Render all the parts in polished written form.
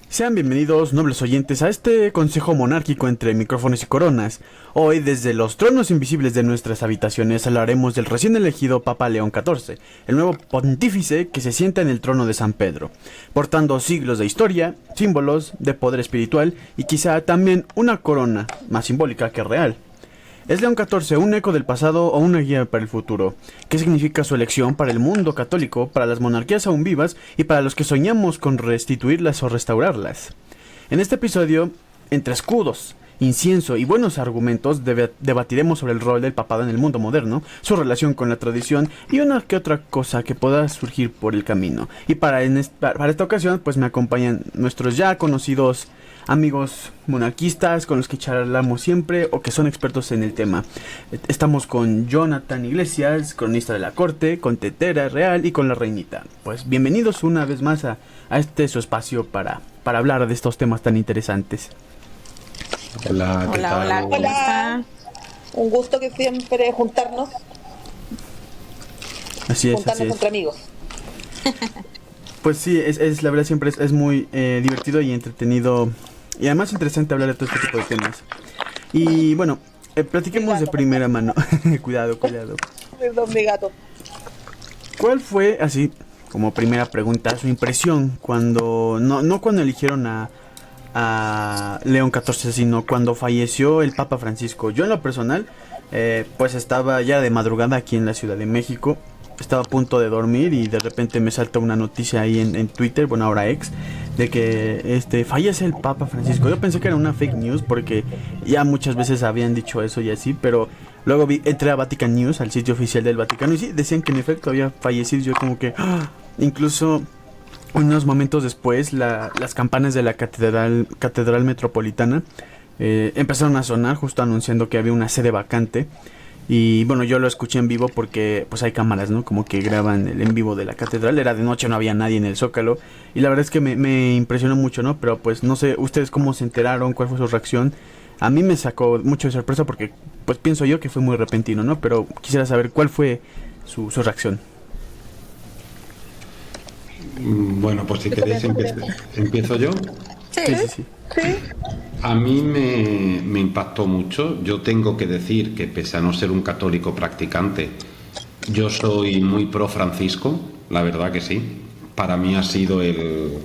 Sean bienvenidos, nobles oyentes, a este consejo monárquico entre micrófonos y coronas. Hoy, desde los tronos invisibles de nuestras habitaciones, hablaremos del recién elegido Papa León XIV, el nuevo pontífice que se sienta en el trono de San Pedro, portando siglos de historia, símbolos de poder espiritual y quizá también una corona más simbólica que real. ¿Es León XIV un eco del pasado o una guía para el futuro? ¿Qué significa su elección para el mundo católico, para las monarquías aún vivas y para los que soñamos con restituirlas o restaurarlas? En este episodio, entre escudos, incienso y buenos argumentos, debatiremos sobre el rol del papado en el mundo moderno, su relación con la tradición y una que otra cosa que pueda surgir por el camino. Y para esta ocasión, pues me acompañan nuestros ya conocidos amigos monarquistas con los que charlamos siempre o que son expertos en el tema. Estamos con Jonathan Iglesias, cronista de la corte, con Tetera Real y con la reinita. Pues bienvenidos una vez más a este su espacio para hablar de estos temas tan interesantes. Hola, ¿qué tal? Hola, ¿cómo está? Un gusto que siempre juntarnos. Así es, juntarnos entre amigos. Pues sí, es la verdad siempre es muy divertido y entretenido y además interesante hablar de todo este tipo de temas. Y bueno, platiquemos de primera mano. Cuidado. Perdón, mi gato. ¿Cuál fue, así como primera pregunta, su impresión cuando, no cuando eligieron a León XIV, sino cuando falleció el Papa Francisco? Yo en lo personal, pues estaba ya de madrugada aquí en la Ciudad de México. Estaba a punto de dormir y de repente me salta una noticia ahí en Twitter, bueno ahora X, de que fallece el Papa Francisco. Yo pensé que era una fake news porque ya muchas veces habían dicho eso y así, pero luego entré a Vatican News, al sitio oficial del Vaticano, y sí, decían que en efecto había fallecido. Yo como que, incluso unos momentos después, las campanas de la Catedral Metropolitana empezaron a sonar justo anunciando que había una sede vacante. Y bueno, yo lo escuché en vivo porque pues hay cámaras, ¿no? Como que graban el en vivo de la catedral. Era de noche, no había nadie en el Zócalo. Y la verdad es que me impresionó mucho, ¿no? Pero pues no sé, ustedes cómo se enteraron, cuál fue su reacción. A mí me sacó mucho de sorpresa porque pues pienso yo que fue muy repentino, ¿no? Pero quisiera saber cuál fue su reacción. Bueno, pues si queréis empiezo yo. Sí. A mí me impactó mucho. Yo tengo que decir que pese a no ser un católico practicante, yo soy muy pro Francisco, la verdad que sí. Para mí ha sido el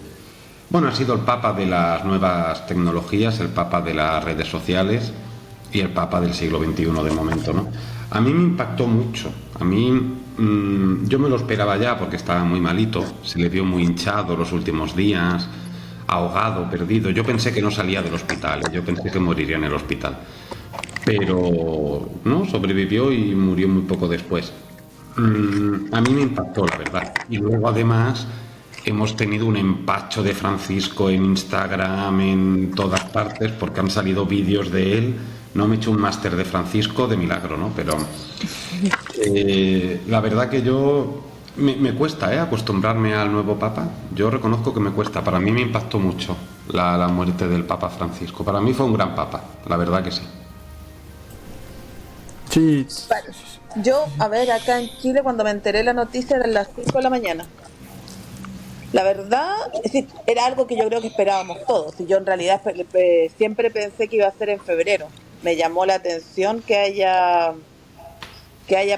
papa de las nuevas tecnologías, el papa de las redes sociales y el papa del siglo XXI de momento, ¿no? A mí me impactó mucho. A mí yo me lo esperaba ya porque estaba muy malito, se le vio muy hinchado los últimos días, ahogado, perdido. Yo pensé que no salía del hospital, yo pensé que moriría en el hospital, pero no, sobrevivió y murió muy poco después. A mí me impactó, la verdad. Y luego además hemos tenido un empacho de Francisco en Instagram, en todas partes, porque han salido vídeos de él. No me he hecho un máster de Francisco de milagro, ¿no? Pero la verdad que yo me cuesta acostumbrarme al nuevo Papa. Yo reconozco que me cuesta. Para mí me impactó mucho la muerte del Papa Francisco. Para mí fue un gran Papa, la verdad que sí. Sí. Yo, a ver, acá en Chile cuando me enteré la noticia eran las 5 de la mañana. La verdad, es decir, era algo que yo creo que esperábamos todos. Y yo en realidad siempre pensé que iba a ser en febrero. Me llamó la atención que haya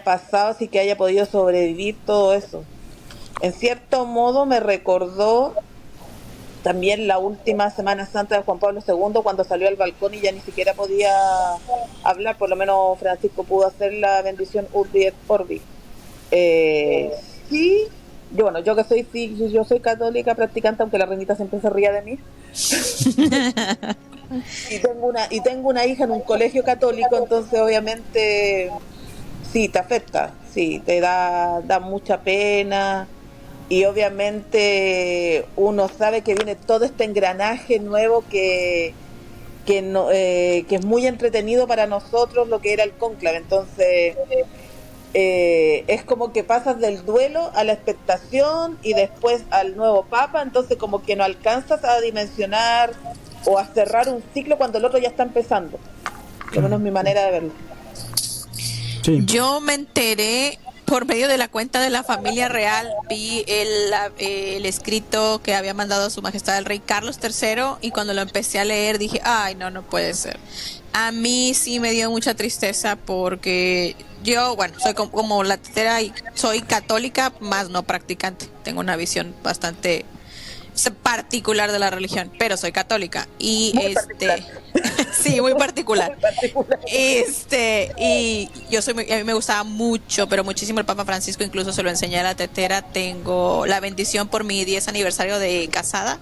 pasado, así que haya podido sobrevivir todo eso. En cierto modo me recordó también la última Semana Santa de Juan Pablo II, cuando salió al balcón y ya ni siquiera podía hablar. Por lo menos Francisco pudo hacer la bendición Urbi et Orbi. Sí, yo soy católica practicante, aunque la reinita siempre se ría de mí. y tengo una hija en un colegio católico, entonces obviamente sí te afecta, sí te da mucha pena. Y obviamente uno sabe que viene todo este engranaje nuevo que es muy entretenido para nosotros, lo que era el cónclave. Entonces es como que pasas del duelo a la expectación y después al nuevo papa. Entonces como que no alcanzas a dimensionar o a cerrar un ciclo cuando el otro ya está empezando. Por lo menos mi manera de verlo. Sí. Yo me enteré por medio de la cuenta de la familia real, vi el escrito que había mandado Su Majestad el Rey Carlos III, y cuando lo empecé a leer dije, ay, no puede ser. A mí sí me dio mucha tristeza porque yo, bueno, soy como la tetera y soy católica, más no practicante. Tengo una visión bastante particular de la religión, pero soy católica y Muy particular. sí, muy particular. Muy particular. Y yo a mí me gustaba mucho, pero muchísimo el Papa Francisco, incluso se lo enseñé a la tetera. Tengo la bendición por mi 10 aniversario de casada,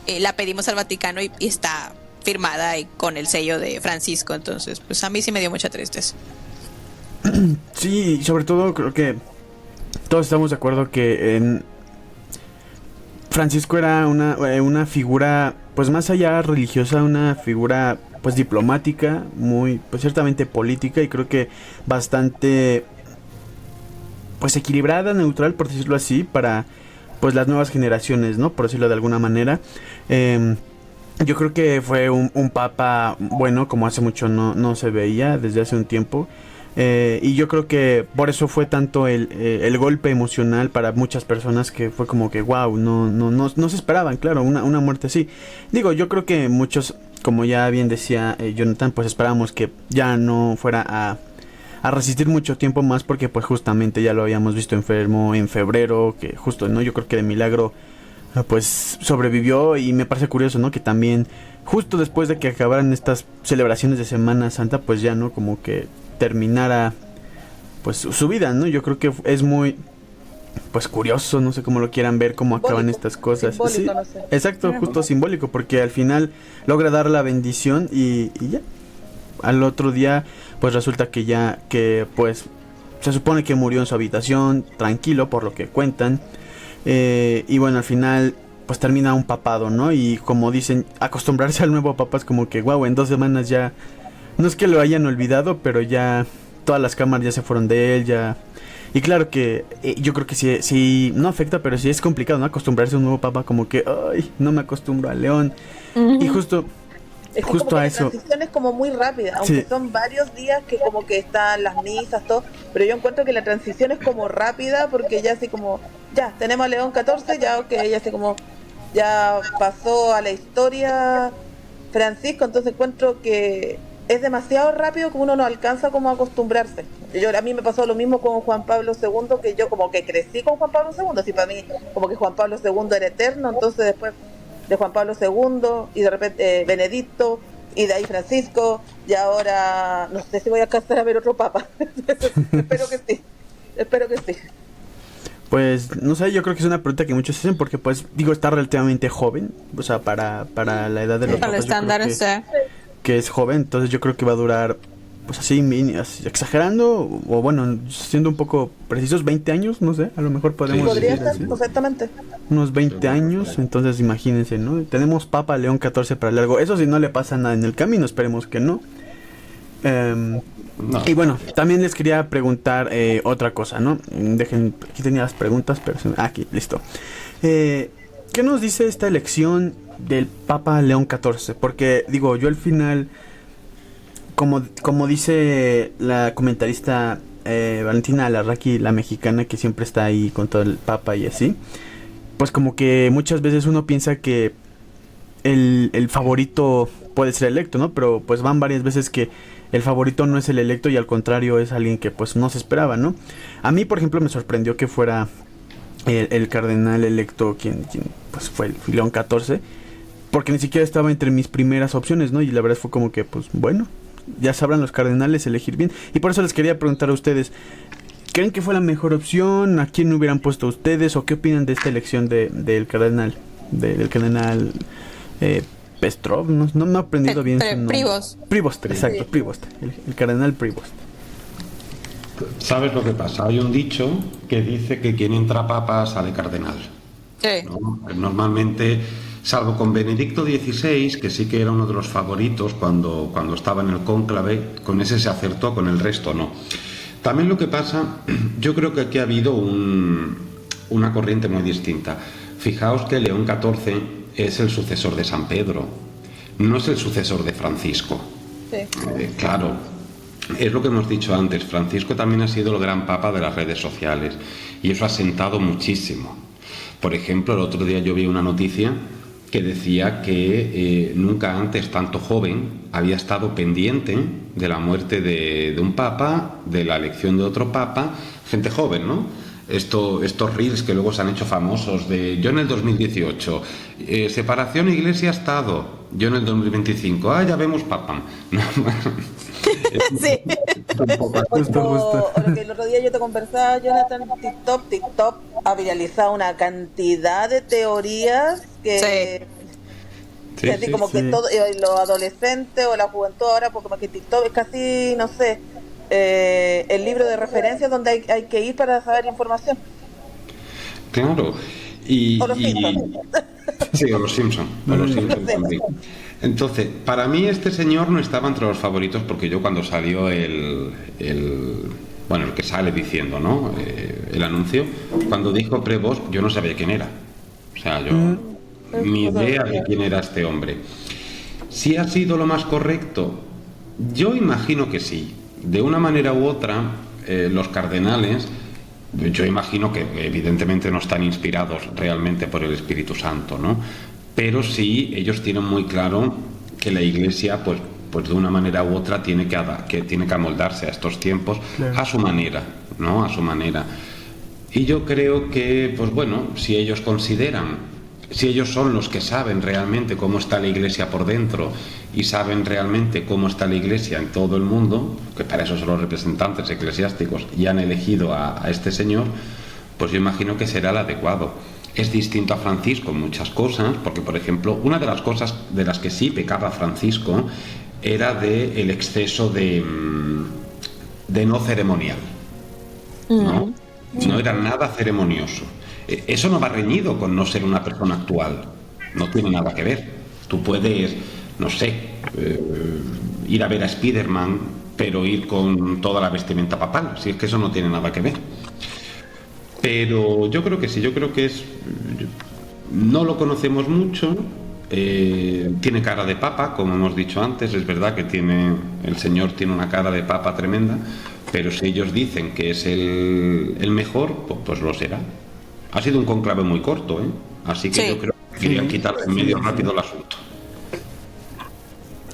la pedimos al Vaticano y está firmada y con el sello de Francisco, entonces pues a mí sí me dio mucha tristeza. Sí, sobre todo creo que todos estamos de acuerdo que Francisco era una figura, pues más allá religiosa, una figura pues diplomática, muy, pues ciertamente política, y creo que bastante pues equilibrada, neutral, por decirlo así, para pues las nuevas generaciones, ¿no? Por decirlo de alguna manera. Yo creo que fue un papa bueno, como hace mucho no se veía, desde hace un tiempo. Y yo creo que por eso fue tanto el golpe emocional para muchas personas, que fue como que wow, no se esperaban, claro, una muerte así. Digo, yo creo que muchos, como ya bien decía Jonathan, pues esperábamos que ya no fuera a resistir mucho tiempo más, porque pues justamente ya lo habíamos visto enfermo en febrero, que justo, ¿no? Yo creo que de milagro pues sobrevivió, y me parece curioso, ¿no? Que también justo después de que acabaran estas celebraciones de Semana Santa, pues ya, ¿no? Como que terminara pues su vida, ¿no? Yo creo que es muy pues curioso, no sé cómo lo quieran ver, cómo acaban estas cosas. Sí, No sé. exacto, justo simbólico, porque al final logra dar la bendición y ya. Al otro día pues resulta que pues se supone que murió en su habitación, tranquilo por lo que cuentan. Y bueno, al final pues termina un papado, ¿no? Y como dicen, acostumbrarse al nuevo papa es como que wow, en 2 semanas ya, no es que lo hayan olvidado, pero ya todas las cámaras ya se fueron de él, ya. Y claro que yo creo que sí no afecta, pero sí es complicado, ¿no? Acostumbrarse a un nuevo papa, como que, ay, no me acostumbro al León. Y justo Es que justo como que a la eso. transición es como muy rápida, aunque Sí. son varios días que como que están las misas, todo, pero yo encuentro que la transición es como rápida, porque ya así como, ya, tenemos a León 14, ya ok, ya así como, ya pasó a la historia Francisco, entonces encuentro que es demasiado rápido que uno no alcanza como a acostumbrarse. A mí me pasó lo mismo con Juan Pablo II, que yo como que crecí con Juan Pablo II, así para mí como que Juan Pablo II era eterno, entonces después de Juan Pablo II y de repente Benedicto y de ahí Francisco, y ahora no sé si voy a alcanzar a ver otro papa. Espero que sí. Pues no sé, yo creo que es una pregunta que muchos hacen, porque pues digo, está relativamente joven, o sea, para la edad de los Para el papas, yo creo estándar, que es joven, entonces yo creo que va a durar pues así, exagerando, o bueno, siendo un poco precisos, 20 años, no sé, a lo mejor podemos Podría decir estar así. perfectamente. Unos 20 años, entonces imagínense, ¿no? Tenemos Papa León XIV para largo. Eso si no le pasa nada en el camino, esperemos que no. No. Y bueno, también les quería preguntar otra cosa, ¿no? Dejen, aquí tenía las preguntas, pero aquí, listo. ¿Qué nos dice esta elección del Papa León XIV? Porque, digo, yo al final, como dice la comentarista Valentina Alarraqui, la mexicana, que siempre está ahí con todo el Papa y así, pues como que muchas veces uno piensa que el favorito puede ser electo, ¿no? Pero pues van varias veces que el favorito no es el electo, y al contrario es alguien que pues no se esperaba, ¿no? A mí, por ejemplo, me sorprendió que fuera el cardenal electo quien pues fue el León XIV, porque ni siquiera estaba entre mis primeras opciones, ¿no? Y la verdad fue como que pues bueno, ya sabrán los cardenales elegir bien. Y por eso les quería preguntar a ustedes, ¿creen que fue la mejor opción? ¿A quién hubieran puesto ustedes? ¿O qué opinan de esta elección del cardenal? Del cardenal Pestrov, no me he aprendido bien su nombre. Prevost, exacto, Prevost, el cardenal Prevost. ¿Sabes lo que pasa? Hay un dicho que dice que quien entra papa sale cardenal, Sí. ¿no? Normalmente, salvo con Benedicto XVI, que sí que era uno de los favoritos cuando estaba en el cónclave, con ese se acertó, con el resto no. También lo que pasa, yo creo que aquí ha habido una corriente muy distinta. Fijaos que León XIV es el sucesor de San Pedro, no es el sucesor de Francisco. Sí. Claro, es lo que hemos dicho antes. Francisco también ha sido el gran papa de las redes sociales y eso ha sentado muchísimo. Por ejemplo, el otro día yo vi una noticia que decía que nunca antes tanto joven había estado pendiente de la muerte de un papa, de la elección de otro papa, gente joven, ¿no? Estos reels que luego se han hecho famosos de yo en el 2018, separación iglesia-estado, yo en el 2025, ya vemos papa. Sí. O lo que el otro día yo te conversaba, Jonathan, TikTok ha viralizado una cantidad de teorías que así como que todo, los adolescentes o la juventud ahora, porque como que TikTok es casi, no sé, el libro de referencia donde hay que ir para saber información. Claro. O los Simpsons. Sí, o los Simpsons. También. Entonces, para mí este señor no estaba entre los favoritos porque yo cuando salió el que sale diciendo, ¿no? El anuncio, cuando dijo Prevost, yo no sabía quién era. O sea, yo ni idea de quién era este hombre. ¿Si ha sido lo más correcto? Yo imagino que sí. De una manera u otra, los cardenales, yo imagino que evidentemente no están inspirados realmente por el Espíritu Santo, ¿no? Pero sí, ellos tienen muy claro que la Iglesia, pues de una manera u otra, tiene que amoldarse a estos tiempos, claro, a su manera, ¿no? A su manera. Y yo creo que, pues bueno, si ellos son los que saben realmente cómo está la Iglesia por dentro y saben realmente cómo está la Iglesia en todo el mundo, que para eso son los representantes eclesiásticos y han elegido a este señor, pues yo imagino que será el adecuado. Es distinto a Francisco en muchas cosas, porque por ejemplo, una de las cosas de las que sí pecaba Francisco era del exceso de no ceremonial, ¿no? No era nada ceremonioso. Eso no va reñido con no ser una persona actual, no tiene nada que ver. Tú puedes, no sé, ir a ver a Spiderman, pero ir con toda la vestimenta papal, si es que eso no tiene nada que ver. Pero yo creo que sí, yo creo que no lo conocemos mucho, tiene cara de papa, como hemos dicho antes, es verdad que el señor tiene una cara de papa tremenda, pero si ellos dicen que es el mejor, pues lo será. Ha sido un conclave muy corto, así que sí, yo creo que querían quitar en medio rápido el asunto.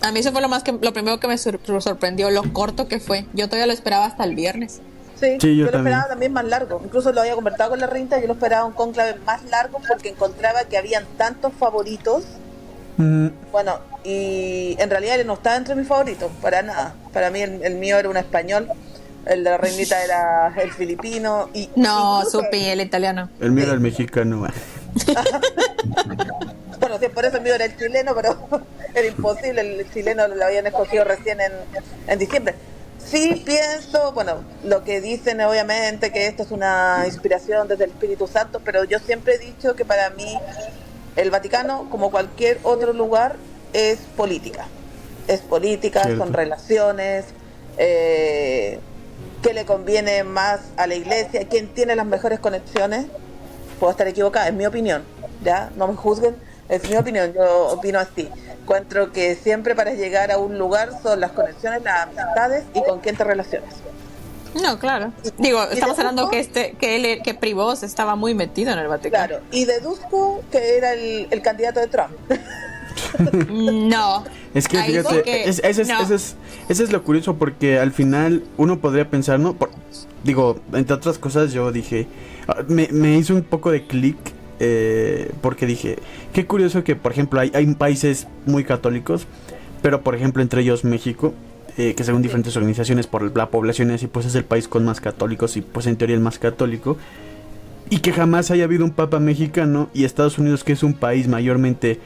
A mí eso fue lo primero que me sorprendió, lo corto que fue. Yo todavía lo esperaba hasta el viernes. Sí, yo lo esperaba también más largo. Incluso lo había conversado con la Reinta, yo lo esperaba un conclave más largo porque encontraba que habían tantos favoritos. Bueno, y en realidad él no estaba entre mis favoritos, para nada. Para mí el mío era un español, el de la Reinita era el filipino. No, Supi, el italiano. El mío era el mexicano. Bueno, sí, por eso el mío era el chileno, pero era imposible, el chileno lo habían escogido recién en diciembre. Sí pienso, bueno, lo que dicen obviamente que esto es una inspiración desde el Espíritu Santo, pero yo siempre he dicho que para mí el Vaticano, como cualquier otro lugar, es política. Es política, cierto, son relaciones, qué le conviene más a la Iglesia, quién tiene las mejores conexiones. Puedo estar equivocada, es mi opinión, ¿ya? No me juzguen, es mi opinión, yo opino así. Encuentro que siempre para llegar a un lugar son las conexiones, las amistades y con quién te relacionas. No, claro. Digo, estamos hablando que Prevost estaba muy metido en el Vaticano. Claro, y deduzco que era el candidato de Trump. No. Es que fíjate, eso es lo curioso, porque al final uno podría pensar, ¿no? Digo, entre otras cosas yo dije, me hizo un poco de clic, porque dije, qué curioso que por ejemplo hay países muy católicos, pero por ejemplo entre ellos México, que según diferentes organizaciones por la población y así, pues es el país con más católicos y pues en teoría el más católico, y que jamás haya habido un papa mexicano, y Estados Unidos, que es un país mayormente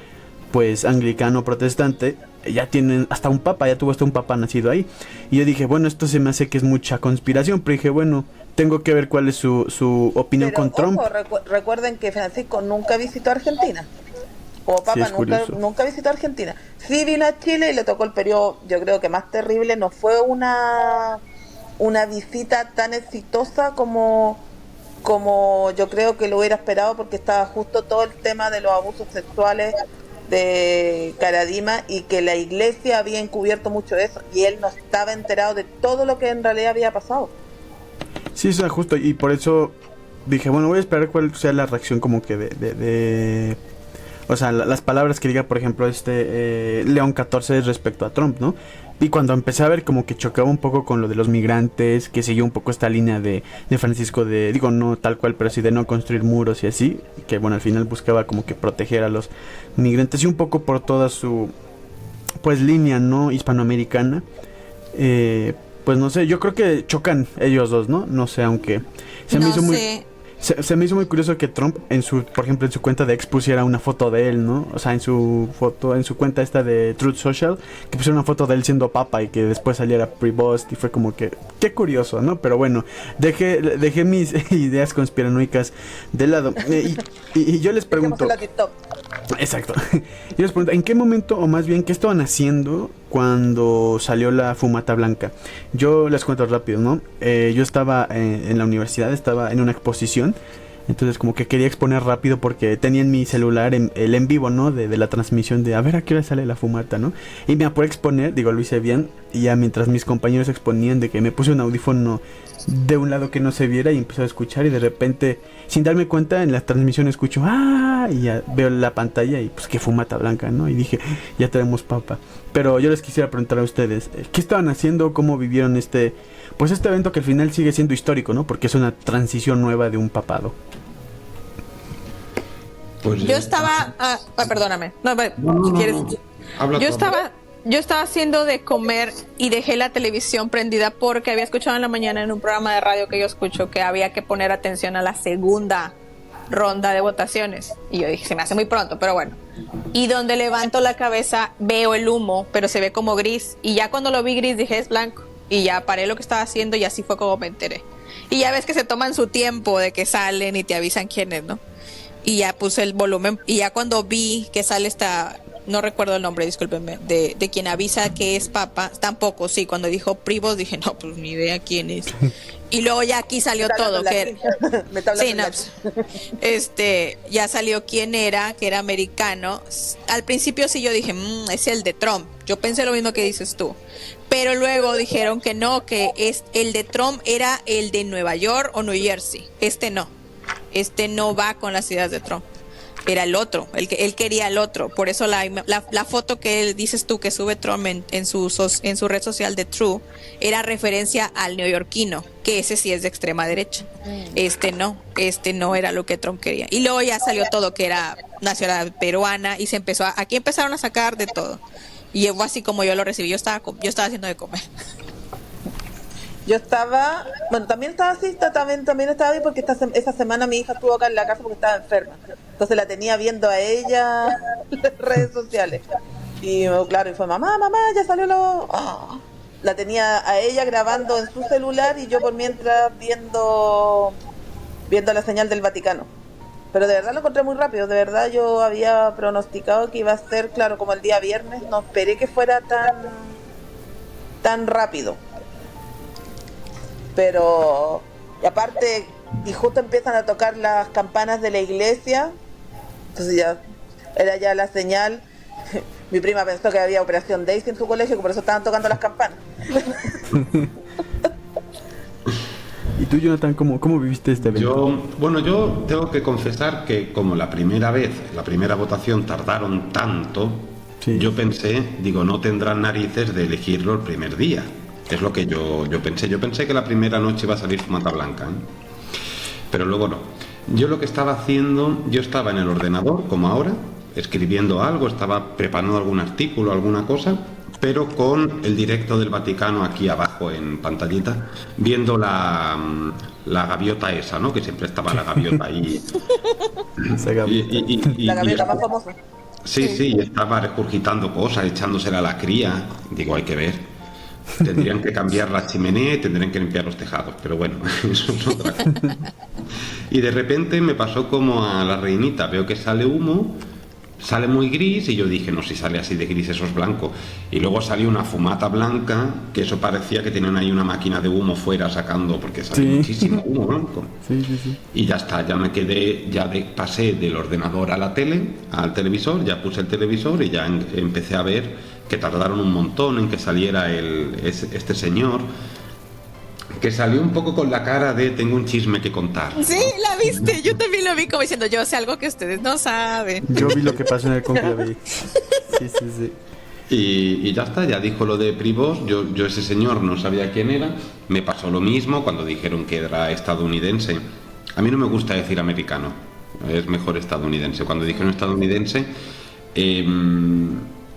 pues anglicano protestante, ya tienen hasta un papa, ya tuvo hasta un papa nacido ahí. Y yo dije, bueno, esto se me hace que es mucha conspiración, pero dije, bueno, tengo que ver cuál es su opinión pero, con Trump. Recuerden que Francisco nunca visitó Argentina. Como papa sí, nunca visitó Argentina. Sí vino a Chile y le tocó el periodo, yo creo que más terrible. No fue una visita tan exitosa como yo creo que lo hubiera esperado, porque estaba justo todo el tema de los abusos sexuales de Karadima y que la iglesia había encubierto mucho eso y él no estaba enterado de todo lo que en realidad había pasado. Sí, eso es justo, y por eso dije, bueno, voy a esperar cuál sea la reacción como que de o sea, las palabras que diga, por ejemplo, León XIV respecto a Trump, ¿no? Y cuando empecé a ver como que chocaba un poco con lo de los migrantes, que siguió un poco esta línea de Francisco digo, no tal cual, pero sí de no construir muros y así, que bueno, al final buscaba como que proteger a los migrantes y un poco por toda su, pues, línea, ¿no? Hispanoamericana. Pues no sé, yo creo que chocan ellos dos, ¿no? No sé, aunque se me hizo muy... Se me hizo muy curioso que Trump, por ejemplo, en su cuenta de X pusiera una foto de él, ¿no? O sea, en su cuenta esta de Truth Social, que pusiera una foto de él siendo papa y que después saliera pre-bust y fue como que, qué curioso, ¿no? Pero bueno, dejé mis ideas conspiranoicas de lado. Y yo les pregunto... Exacto. Yo les pregunto, ¿en qué momento, o más bien, qué estaban haciendo cuando salió la fumata blanca? Yo les cuento rápido, ¿no? Yo estaba en la universidad, estaba en una exposición. Entonces como que quería exponer rápido porque tenía en mi celular el en vivo, ¿no? De la transmisión de a ver a qué hora sale la fumata, ¿no? Y me apuré a exponer, digo, lo hice bien. Y ya mientras mis compañeros exponían, de que me puse un audífono de un lado que no se viera y empecé a escuchar. Y de repente, sin darme cuenta, en la transmisión escucho ¡ah! Y ya veo la pantalla y pues qué fumata blanca, ¿no? Y dije, ya tenemos papa. Pero yo les quisiera preguntar a ustedes, ¿qué estaban haciendo? ¿Cómo vivieron este evento que al final sigue siendo histórico, ¿no? Porque es una transición nueva de un papado. Pues yo estaba... perdóname. No, si quieres... Yo estaba haciendo de comer y dejé la televisión prendida porque había escuchado en la mañana en un programa de radio que yo escucho que había que poner atención a la segunda ronda de votaciones. Y yo dije, se me hace muy pronto, pero bueno. Y donde levanto la cabeza veo el humo, pero se ve como gris. Y ya cuando lo vi gris dije, es blanco. Y ya paré lo que estaba haciendo y así fue como me enteré. Y ya ves que se toman su tiempo de que salen y te avisan quiénes, ¿no? Y ya puse el volumen. Y ya cuando vi que sale no recuerdo el nombre, discúlpenme, de quien avisa que es papa, tampoco, sí, cuando dijo Privos dije, no, pues ni idea quién es. Y luego ya aquí salió todo, que sí, no, ya salió quién era, que era americano. Al principio sí yo dije, es el de Trump. Yo pensé lo mismo que dices tú. Pero luego dijeron que no, que el de Trump era el de Nueva York o New Jersey. Este no va con las ideas de Trump. Era el otro, él quería el otro. Por eso la foto que él dices tú que sube Trump en su red social de True era referencia al neoyorquino, que ese sí es de extrema derecha. Este no era lo que Trump quería. Y luego ya salió todo que era nacional peruana y aquí empezaron a sacar de todo. Y fue así como yo lo recibí. Yo estaba haciendo de comer. Yo estaba, bueno, también estaba así, también estaba bien porque esa semana mi hija estuvo acá en la casa porque estaba enferma. Entonces la tenía viendo a ella en las redes sociales. Y claro, y fue mamá, ya salió La tenía a ella grabando en su celular y yo por mientras viendo la señal del Vaticano. Pero de verdad lo encontré muy rápido, de verdad yo había pronosticado que iba a ser, claro, como el día viernes, no esperé que fuera tan rápido. Pero, y aparte, y justo empiezan a tocar las campanas de la iglesia, entonces era ya la señal. Mi prima pensó que había Operación Daisy en su colegio, que por eso estaban tocando las campanas. ¿Y tú, Jonathan, cómo viviste este evento? Yo tengo que confesar que como la primera votación tardaron tanto, sí. Yo pensé, no tendrán narices de elegirlo el primer día. Es lo que yo pensé. Yo pensé que la primera noche iba a salir fumata blanca, pero luego no. Yo lo que estaba haciendo, yo estaba en el ordenador, como ahora, escribiendo algo, estaba preparando algún artículo, alguna cosa, pero con el directo del Vaticano aquí abajo en pantallita, viendo la gaviota esa, ¿no? Que siempre estaba la gaviota ahí. La gaviota más famosa. Sí, estaba regurgitando cosas, echándosela a la cría. Digo, hay que ver. Tendrían que cambiar la chimenea y tendrían que limpiar los tejados, pero bueno, eso es otra cosa. Y de repente me pasó como a la reinita, veo que sale humo sale muy gris y yo dije, no, si sale así de gris eso es blanco. Y luego salió una fumata blanca, que eso parecía que tenían ahí una máquina de humo fuera sacando, porque salió muchísimo humo blanco. Sí. Y ya está, ya me quedé, pasé del ordenador a la tele, al televisor, ya puse el televisor y ya empecé a ver que tardaron un montón en que saliera este señor, que salió un poco con la cara de tengo un chisme que contar. Sí, la viste, yo también lo vi como diciendo, yo sé algo que ustedes no saben. Yo vi lo que pasó en el conclave. Sí. Y ya está, ya dijo lo de Privos. Yo ese señor no sabía quién era. Me pasó lo mismo cuando dijeron que era estadounidense. A mí no me gusta decir americano, es mejor estadounidense. Cuando dijeron estadounidense,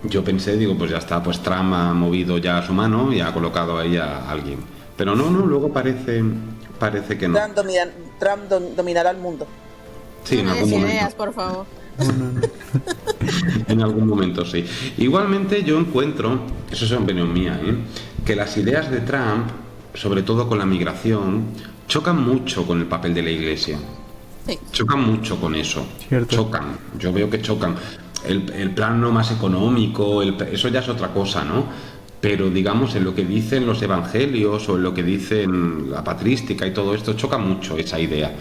yo pensé, digo, pues ya está, pues Trump ha movido ya su mano y ha colocado ahí a alguien. Pero no, luego parece que no. Trump dominará el mundo. Sí, en algún momento. Ideas, por favor. No. En algún momento sí. Igualmente yo encuentro, eso es opinión mía, que las ideas de Trump, sobre todo con la migración, chocan mucho con el papel de la Iglesia. Sí. Chocan mucho con eso. Cierto. Chocan. Yo veo que chocan. El plano más económico, eso ya es otra cosa, ¿no? Pero digamos en lo que dicen los evangelios o en lo que dicen la patrística y todo esto, choca mucho esa idea.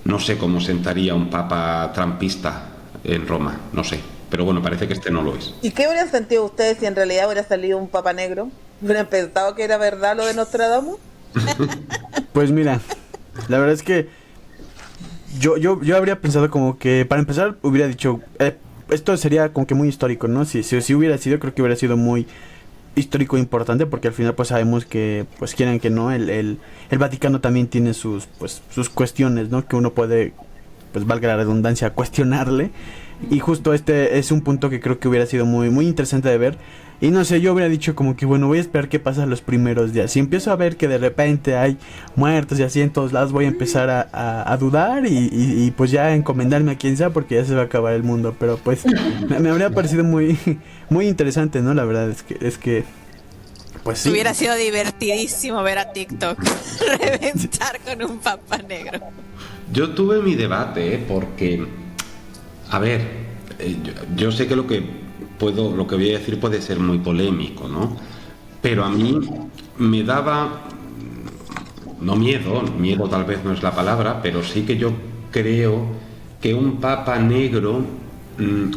No sé cómo sentaría un papa trumpista en Roma, no sé. Pero bueno, parece que este no lo es. ¿Y qué habrían sentido ustedes si en realidad hubiera salido un papa negro? ¿Hubieran pensado que era verdad lo de Nostradamus? Pues mira, la verdad es que yo habría pensado como que, para empezar, hubiera dicho, esto sería como que muy histórico, ¿no? Si hubiera sido, creo que hubiera sido muy histórico e importante, porque al final pues sabemos que, pues quieran que no, el Vaticano también tiene sus cuestiones, ¿no? Que uno puede, pues valga la redundancia, cuestionarle. Y justo este es un punto que creo que hubiera sido muy, muy interesante de ver. Y no sé, yo hubiera dicho como que bueno, voy a esperar qué pasa los primeros días. Si empiezo a ver que de repente hay muertos y así en todos lados, voy a empezar a dudar y pues ya encomendarme a quien sea, porque ya se va a acabar el mundo. Pero pues me habría parecido muy, muy interesante, ¿no? La verdad es que pues sí. Hubiera sido divertidísimo ver a TikTok reventar con un papa negro. Yo tuve mi debate, porque, a ver, yo sé que lo que voy a decir puede ser muy polémico, ¿no? Pero a mí me daba, no miedo tal vez no es la palabra, pero sí que yo creo que un papa negro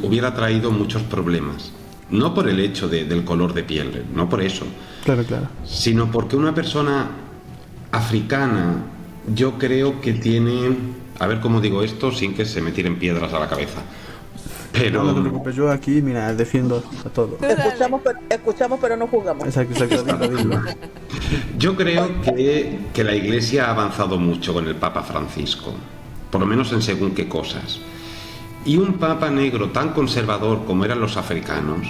hubiera traído muchos problemas. No por el hecho del color de piel, no por eso. Claro. Sino porque una persona africana, yo creo que tiene, a ver cómo digo esto sin que se me tiren piedras a la cabeza. Pero no te preocupes, yo aquí, mira, defiendo a todo. Escuchamos pero no juzgamos. Exacto, dilo. Yo creo que la Iglesia ha avanzado mucho con el Papa Francisco, por lo menos en según qué cosas. Y un Papa negro tan conservador como eran los africanos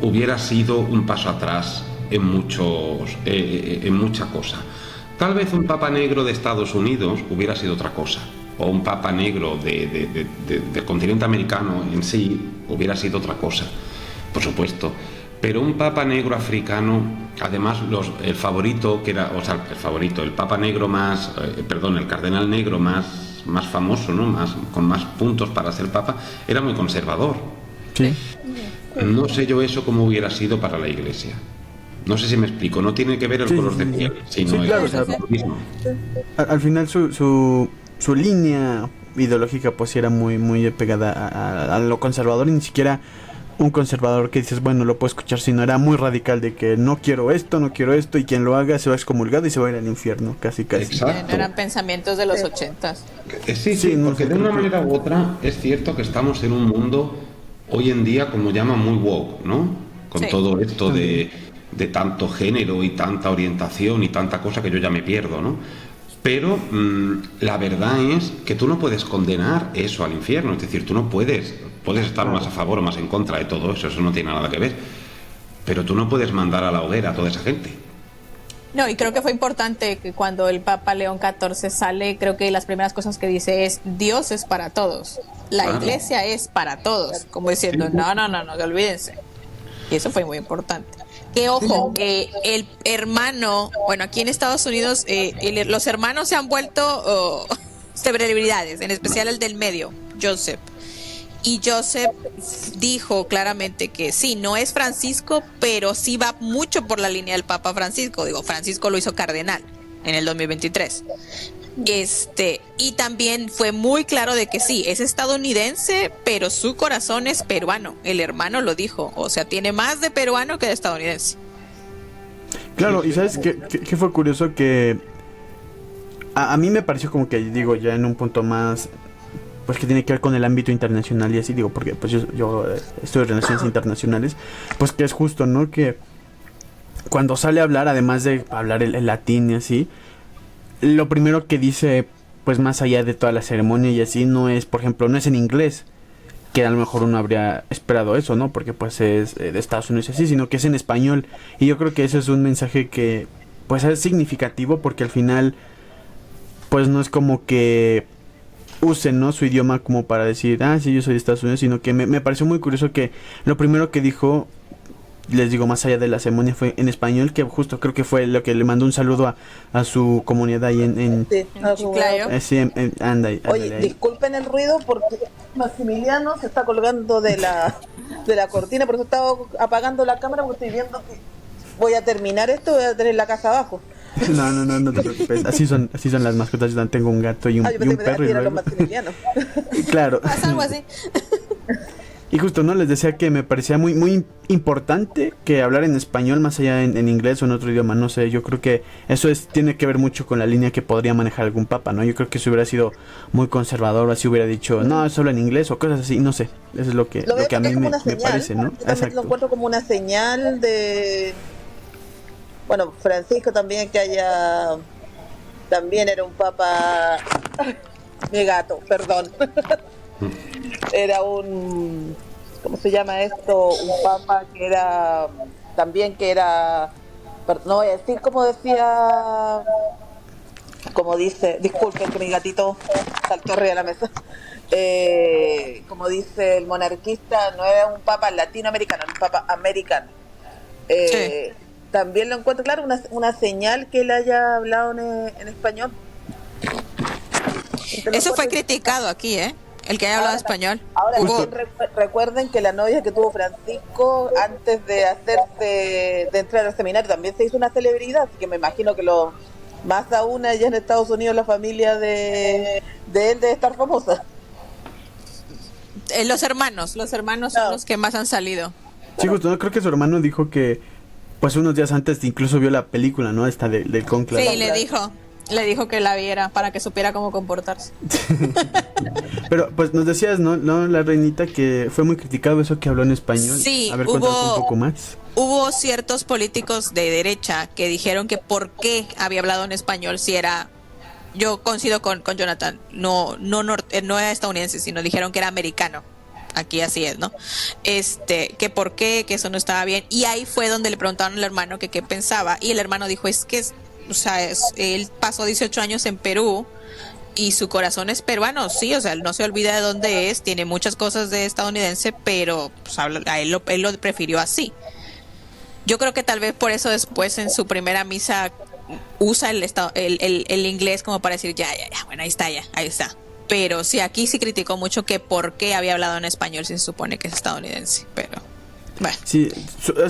hubiera sido un paso atrás en mucha cosa. Tal vez un Papa negro de Estados Unidos hubiera sido otra cosa, o un Papa negro del continente americano en sí hubiera sido otra cosa, por supuesto. Pero un Papa negro africano, además el favorito, que era, o sea, el Papa negro más, el cardenal negro más famoso, ¿no? Con más puntos para ser Papa, era muy conservador. Sí. No sé yo eso cómo hubiera sido para la Iglesia. No sé si me explico, no tiene que ver el color de piel, sino claro, el mismo. Al final su línea ideológica pues era muy, muy pegada a lo conservador, y ni siquiera un conservador que dices, bueno, lo puedo escuchar, sino era muy radical de que no quiero esto, y quien lo haga se va excomulgado y se va a ir al infierno, casi. Exacto. No eran pensamientos de los 80s. Sí, porque de una manera u otra es cierto que estamos en un mundo hoy en día, como llaman, muy woke, ¿no? Con todo esto de tanto género y tanta orientación y tanta cosa que yo ya me pierdo, ¿no? Pero la verdad es que tú no puedes condenar eso al infierno, es decir, tú no puedes estar más a favor o más en contra de todo eso no tiene nada que ver, pero tú no puedes mandar a la hoguera a toda esa gente. No, y creo que fue importante que cuando el Papa León XIV sale, creo que las primeras cosas que dice es: Dios es para todos, la Iglesia es para todos, como diciendo, no, olvídense. Y eso fue muy importante. Que ojo, el hermano, bueno, aquí en Estados Unidos los hermanos se han vuelto celebridades, en especial el del medio, Joseph. Y Joseph dijo claramente que sí, no es Francisco, pero sí va mucho por la línea del Papa Francisco. Digo, Francisco lo hizo cardenal en el 2023. Y también fue muy claro de que sí, es estadounidense, pero su corazón es peruano. El hermano lo dijo, o sea, tiene más de peruano que de estadounidense. Claro, y ¿sabes qué fue curioso? Que a mí me pareció como que, digo, ya en un punto más, pues que tiene que ver con el ámbito internacional y así, digo, porque pues yo estudio relaciones internacionales, pues que es justo, ¿no? Que cuando sale a hablar, además de hablar el latín y así, lo primero que dice, pues más allá de toda la ceremonia y así, no es, por ejemplo, no es en inglés, que a lo mejor uno habría esperado eso, ¿no? Porque pues es de Estados Unidos y así, sino que es en español. Y yo creo que eso es un mensaje que pues es significativo, porque al final pues no es como que usen, ¿no?, su idioma como para decir, ah, sí, yo soy de Estados Unidos, sino que me pareció muy curioso que lo primero que dijo, les digo, más allá de la ceremonia, fue en español, que justo creo que fue lo que le mandó un saludo a su comunidad ahí en Sí, a su Chiclayo. sí, Oye, disculpen el ruido porque Maximiliano se está colgando de la cortina, por eso estaba apagando la cámara porque estoy viendo que voy a terminar esto, voy a tener la casa abajo. No te preocupes, así son las mascotas. Yo también tengo un gato y un Yo pensé que perro. me Y a los luego... Maximilianos. Claro. Pasa algo así. Y justo, ¿no? Les decía que me parecía muy, muy importante que hablar en español más allá en inglés o en otro idioma. No sé, yo creo que eso tiene que ver mucho con la línea que podría manejar algún papa, ¿no? Yo creo que si hubiera sido muy conservador o así hubiera dicho, no, solo en inglés o cosas así, no sé. Eso es lo que a mí me parece, ¿no? Yo también lo encuentro como una señal de... Bueno, Francisco también también era un papa... Mi gato, perdón. Era ¿cómo se llama esto? Un papa que era, no voy a decir como decía, como dice, disculpen que mi gatito saltó arriba de la mesa, como dice el monarquista, no era un papa latinoamericano, era un papa americano. Sí. También lo encuentro, claro, una señal que él haya hablado en español. Eso fue criticado aquí, el que haya hablado español. Ahora, Hubo- recuerden que la novia que tuvo Francisco antes de entrar al seminario también se hizo una celebridad, así que me imagino que más aún allá en Estados Unidos la familia de él debe estar famosa. los hermanos son los que más han salido. Sí, justo, ¿no? Creo que su hermano dijo que, pues unos días antes incluso vio la película, ¿no? Esta del conclave. Sí, le dijo que la viera para que supiera cómo comportarse. Pero pues nos decías, ¿no? La reinita, que fue muy criticado eso que habló en español. Sí, a ver, cuéntanos un poco más. Hubo ciertos políticos de derecha que dijeron que por qué había hablado en español si era... Yo coincido con Jonathan, no era estadounidense, sino dijeron que era americano. Aquí así es, ¿no? Que por qué, que eso no estaba bien. Y ahí fue donde le preguntaron al hermano que qué pensaba. Y el hermano dijo, él pasó 18 años en Perú y su corazón es peruano, sí, o sea, él no se olvida de dónde es, tiene muchas cosas de estadounidense, pero pues, él lo prefirió así. Yo creo que tal vez por eso después en su primera misa usa el inglés como para decir, ya, bueno, ahí está. Pero sí, aquí sí criticó mucho que por qué había hablado en español si se supone que es estadounidense, pero... Bueno. Sí,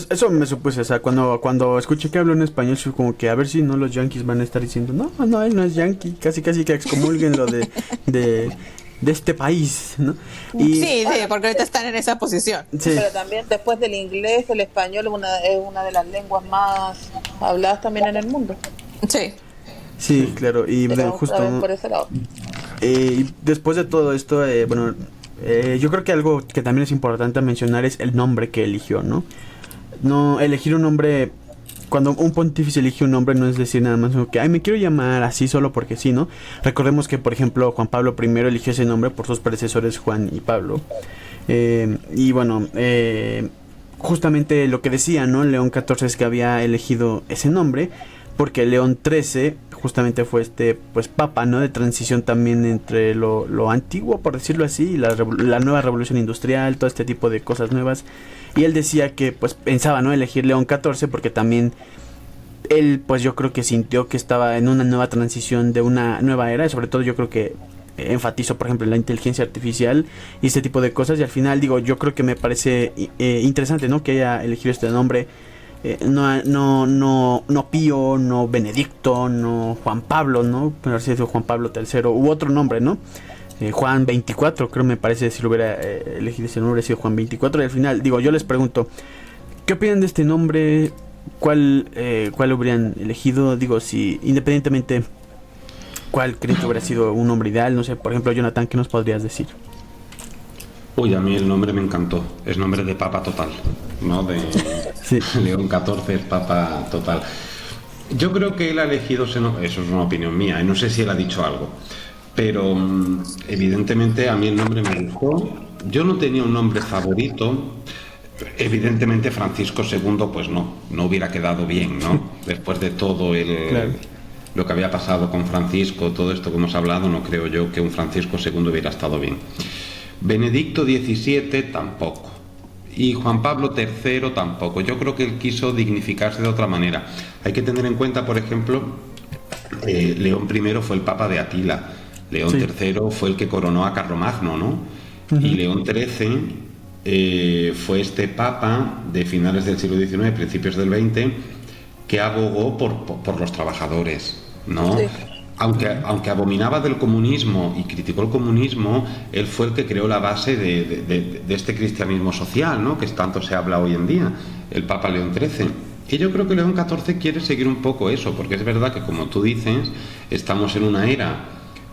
eso me supuse, o sea, cuando escuché que habló en español, fue como que a ver si no los yankees van a estar diciendo, no, él no es yankee, casi que excomulguen lo de este país, ¿no? Sí, porque ahorita están en esa posición. Sí. Pero también después del inglés, el español es una de las lenguas más habladas también en el mundo. Sí, claro, y Pero justo, también ¿no? por ese lado. Y después de todo esto, yo creo que algo que también es importante mencionar es el nombre que eligió, ¿no? No, elegir un nombre, cuando un pontífice elige un nombre, no es decir nada más como que, me quiero llamar así solo porque sí, ¿no? Recordemos que, por ejemplo, Juan Pablo I eligió ese nombre por sus predecesores Juan y Pablo. Y bueno, justamente lo que decía, ¿no? León XIV es que había elegido ese nombre porque León XIII justamente fue pues papa, ¿no? De transición también entre lo antiguo, por decirlo así, la nueva revolución industrial, todo este tipo de cosas nuevas. Y él decía que pues pensaba, ¿no?, elegir León XIV porque también él, pues yo creo que sintió que estaba en una nueva transición de una nueva era, y sobre todo yo creo que enfatizo, por ejemplo, en la inteligencia artificial y este tipo de cosas. Y al final, digo, yo creo que me parece interesante, ¿no? Que haya elegido este nombre. No Pío, no Benedicto, no Juan Pablo, ¿no? Pero si es Juan Pablo III u otro nombre, ¿no? Juan 24, creo, me parece, si lo hubiera elegido ese nombre, hubiera sido Juan 24. Y al final, digo, yo les pregunto, ¿qué opinan de este nombre? ¿Cuál habrían elegido? Digo, si independientemente, ¿cuál creen que hubiera sido un nombre ideal? No sé, por ejemplo, Jonathan, ¿qué nos podrías decir? Uy, a mí el nombre me encantó. Es nombre de papa total, ¿no? De Sí. León XIV es papa total. Yo creo que él ha elegido eso es una opinión mía, y no sé si él ha dicho algo. Pero evidentemente a mí el nombre me gustó. Yo no tenía un nombre favorito. Evidentemente Francisco II pues no hubiera quedado bien, ¿no? Después de todo Claro. lo que había pasado con Francisco, todo esto que hemos hablado, no creo yo que un Francisco II hubiera estado bien. Benedicto XVII tampoco. Y Juan Pablo III tampoco. Yo creo que él quiso dignificarse de otra manera. Hay que tener en cuenta, por ejemplo, León I fue el papa de Atila. León III fue el que coronó a Carlomagno, ¿no? Y León XIII fue este papa de finales del siglo XIX, principios del XX, que abogó por los trabajadores, ¿no? Sí. Aunque abominaba del comunismo y criticó el comunismo, él fue el que creó la base de este cristianismo social, ¿no? Que tanto se habla hoy en día, el Papa León XIII. Y yo creo que León XIV quiere seguir un poco eso, porque es verdad que, como tú dices, estamos en una era,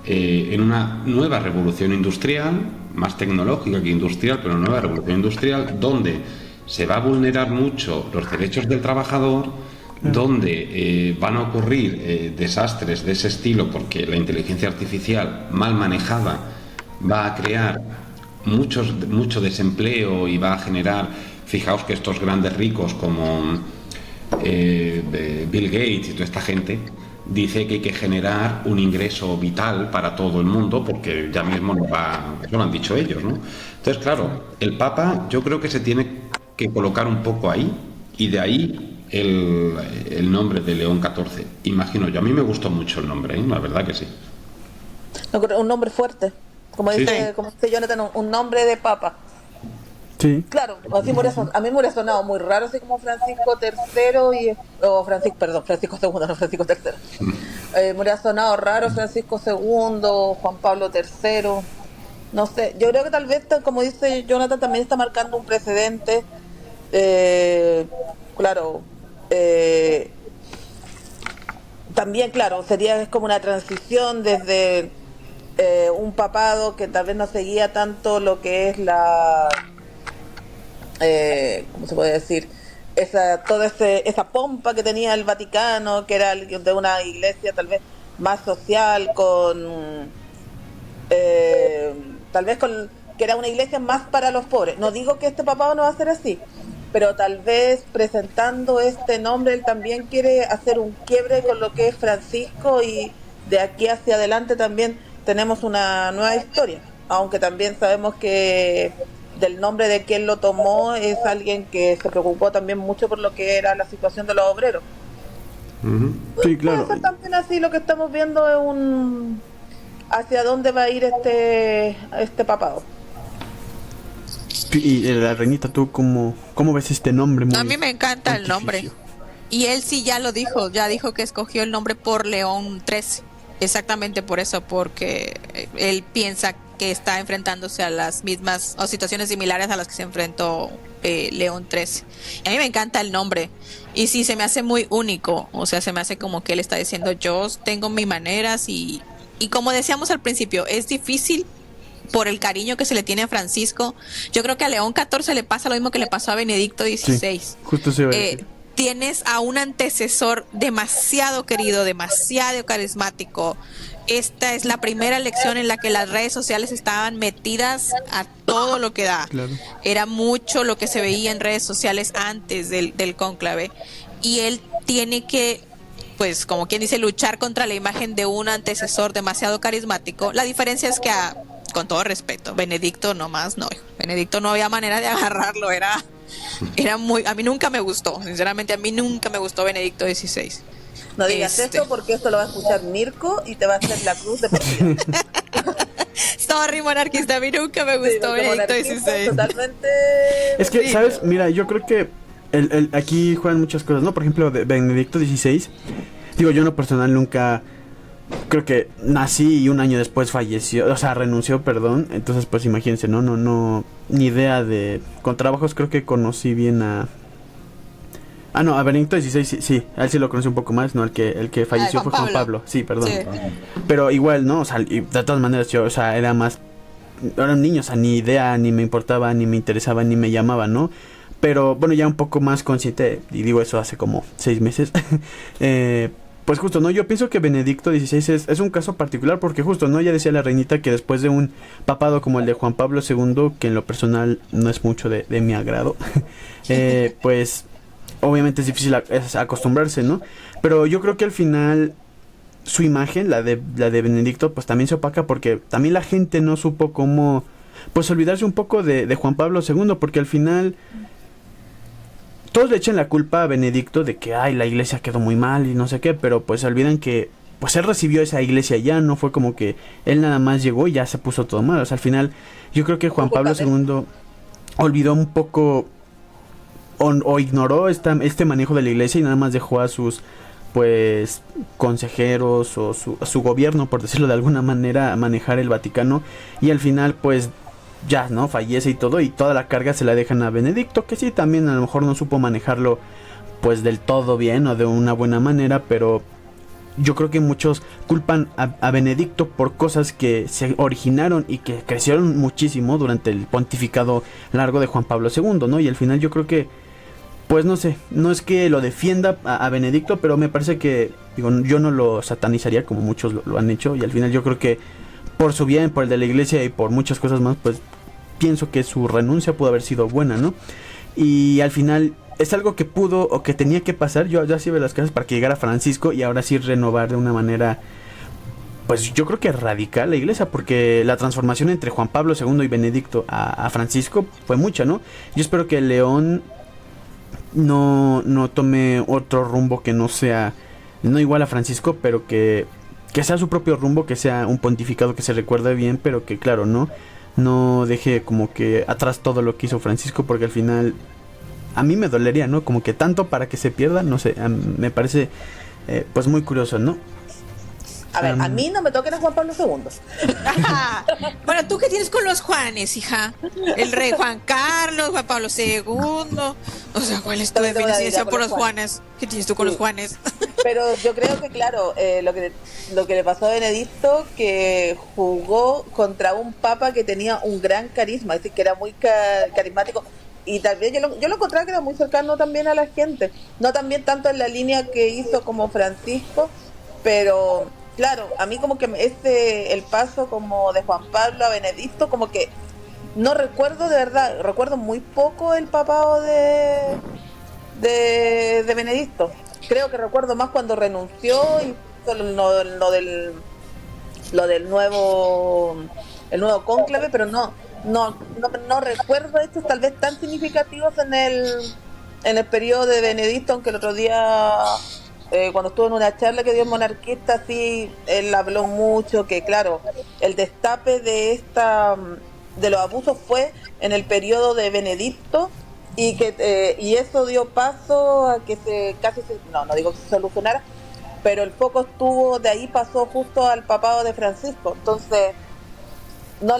en una nueva revolución industrial, más tecnológica que industrial, pero una nueva revolución industrial, donde se va a vulnerar mucho los derechos del trabajador, donde van a ocurrir desastres de ese estilo, porque la inteligencia artificial mal manejada va a crear mucho desempleo y va a generar, fijaos que estos grandes ricos como Bill Gates y toda esta gente dice que hay que generar un ingreso vital para todo el mundo, porque ya mismo eso lo han dicho ellos, ¿no? Entonces, claro, el Papa yo creo que se tiene que colocar un poco ahí, y de ahí el nombre de León XIV. Imagino yo, a mí me gustó mucho el nombre, la verdad que sí. Un nombre fuerte, como dice Jonathan, un nombre de papa. Sí. Claro, así a mí me hubiera sonado muy raro, así como Francisco III Francisco II, no Francisco III. Me hubiera sonado raro Francisco II, Juan Pablo III. No sé, yo creo que tal vez, como dice Jonathan, también está marcando un precedente. Claro, también, claro, es como una transición desde un papado que tal vez no seguía tanto lo que es ¿cómo se puede decir? Esa pompa que tenía el Vaticano, que era de una iglesia tal vez más social, que era una iglesia más para los pobres. No digo que este papado no va a ser así, pero tal vez presentando este nombre él también quiere hacer un quiebre con lo que es Francisco, y de aquí hacia adelante también tenemos una nueva historia, aunque también sabemos que del nombre de quien lo tomó es alguien que se preocupó también mucho por lo que era la situación de los obreros. Sí, claro. Puede ser también así, lo que estamos viendo es hacia dónde va a ir este papado. Y la Reinita, ¿tú cómo ves este nombre? A mí me encanta el nombre. Y él sí ya lo dijo, ya dijo que escogió el nombre por León XIII. Exactamente por eso, porque él piensa que está enfrentándose a las mismas o situaciones similares a las que se enfrentó León XIII. Y a mí me encanta el nombre. Y sí, se me hace muy único. O sea, se me hace como que él está diciendo, yo tengo mis maneras, y como decíamos al principio, es difícil por el cariño que se le tiene a Francisco. Yo creo que a León XIV le pasa lo mismo que le pasó a Benedicto XVI. Sí, justo se iba a decir. Tienes a un antecesor demasiado querido, demasiado carismático. Esta es la primera elección en la que las redes sociales estaban metidas a todo lo que da. Claro. Era mucho lo que se veía en redes sociales antes del cónclave. Y él tiene que, pues, como quien dice, luchar contra la imagen de un antecesor demasiado carismático. La diferencia es que, con todo respeto, Benedicto nomás no. Benedicto no había manera de agarrarlo, era muy, a mí nunca me gustó, sinceramente a mí nunca me gustó Benedicto XVI. No digas esto, porque esto lo va a escuchar Mirko y te va a hacer la cruz de por vida. Sorry, monarquista, a mí nunca me gustó Benedicto XVI. Totalmente. Es que, Sí. ¿sabes? Mira, yo creo que aquí juegan muchas cosas, ¿no? Por ejemplo, de Benedicto XVI. Digo, yo en lo personal nunca... Creo que nací y un año después falleció, o sea, renunció, perdón. Entonces, pues imagínense, no, ni idea de... Con trabajos creo que conocí bien a... Ah, no, a Benedicto XVI, sí, a él sí lo conocí un poco más, ¿no? El que falleció Juan fue Juan Pablo. Pablo, sí, perdón. Sí. Pero igual, ¿no? O sea, y de todas maneras yo, o sea, era un niño, o sea, ni idea, ni me importaba, ni me interesaba, ni me llamaba, ¿no? Pero, bueno, ya un poco más consciente, y digo eso hace como 6 meses, pues justo, ¿no? Yo pienso que Benedicto XVI es un caso particular porque justo, ¿no? Ya decía la reinita que después de un papado como el de Juan Pablo II, que en lo personal no es mucho de mi agrado, pues obviamente es difícil acostumbrarse, ¿no? Pero yo creo que al final su imagen, la de Benedicto, pues también se opaca porque también la gente no supo cómo, pues olvidarse un poco de Juan Pablo II, porque al final todos le echan la culpa a Benedicto de que, ay, la iglesia quedó muy mal y no sé qué, pero pues se olvidan que, pues él recibió esa iglesia ya, no fue como que él nada más llegó y ya se puso todo mal. O sea, al final yo creo que Juan Pablo II olvidó un poco o ignoró este manejo de la iglesia y nada más dejó a sus, pues, consejeros o su gobierno, por decirlo de alguna manera, a manejar el Vaticano, y al final, pues, ya, ¿no? Fallece y todo, y toda la carga se la dejan a Benedicto, que sí, también a lo mejor no supo manejarlo, pues, del todo bien o de una buena manera, pero yo creo que muchos culpan a Benedicto por cosas que se originaron y que crecieron muchísimo durante el pontificado largo de Juan Pablo II, ¿no? Y al final yo creo que, pues no sé, no es que lo defienda a Benedicto, pero me parece que, digo, yo no lo satanizaría como muchos lo han hecho, y al final yo creo que por su bien, por el de la iglesia y por muchas cosas más, pues pienso que su renuncia pudo haber sido buena, ¿no? Y al final es algo que pudo o que tenía que pasar. Yo ya sí veo las cosas para que llegara Francisco y ahora sí renovar de una manera, pues yo creo que radical la iglesia, porque la transformación entre Juan Pablo II y Benedicto a Francisco fue mucha, ¿no? Yo espero que León no tome otro rumbo que no sea, no igual a Francisco, pero que sea su propio rumbo, que sea un pontificado que se recuerde bien, pero que claro, no deje como que atrás todo lo que hizo Francisco, porque al final a mí me dolería, ¿no? Como que tanto para que se pierda, no sé, me parece pues muy curioso, ¿no? A ver, a mí no me toquen a Juan Pablo II. Ajá. Bueno, ¿tú qué tienes con los Juanes, hija? El rey Juan Carlos, Juan Pablo II. O sea, ¿cuál es tu También tengo una definición idea por con los los Juanes? ¿Qué tienes tú con los Juanes? Pero yo creo que, claro, lo que le pasó a Benedicto, que jugó contra un papa que tenía un gran carisma, es decir, que era muy carismático. Y también yo lo encontraba que era muy cercano también a la gente. No también tanto en la línea que hizo como Francisco, pero claro, a mí como que el paso como de Juan Pablo a Benedicto, como que no recuerdo de verdad, recuerdo muy poco el papado de Benedicto. Creo que recuerdo más cuando renunció y lo del nuevo cónclave, pero no recuerdo hechos tal vez tan significativos en el periodo de Benedicto, aunque el otro día cuando estuvo en una charla que dio en Monarquista, sí, él habló mucho que claro, el destape de los abusos fue en el periodo de Benedicto, y que eso dio paso a que no digo que se solucionara, pero el foco estuvo, de ahí pasó justo al papado de Francisco. Entonces no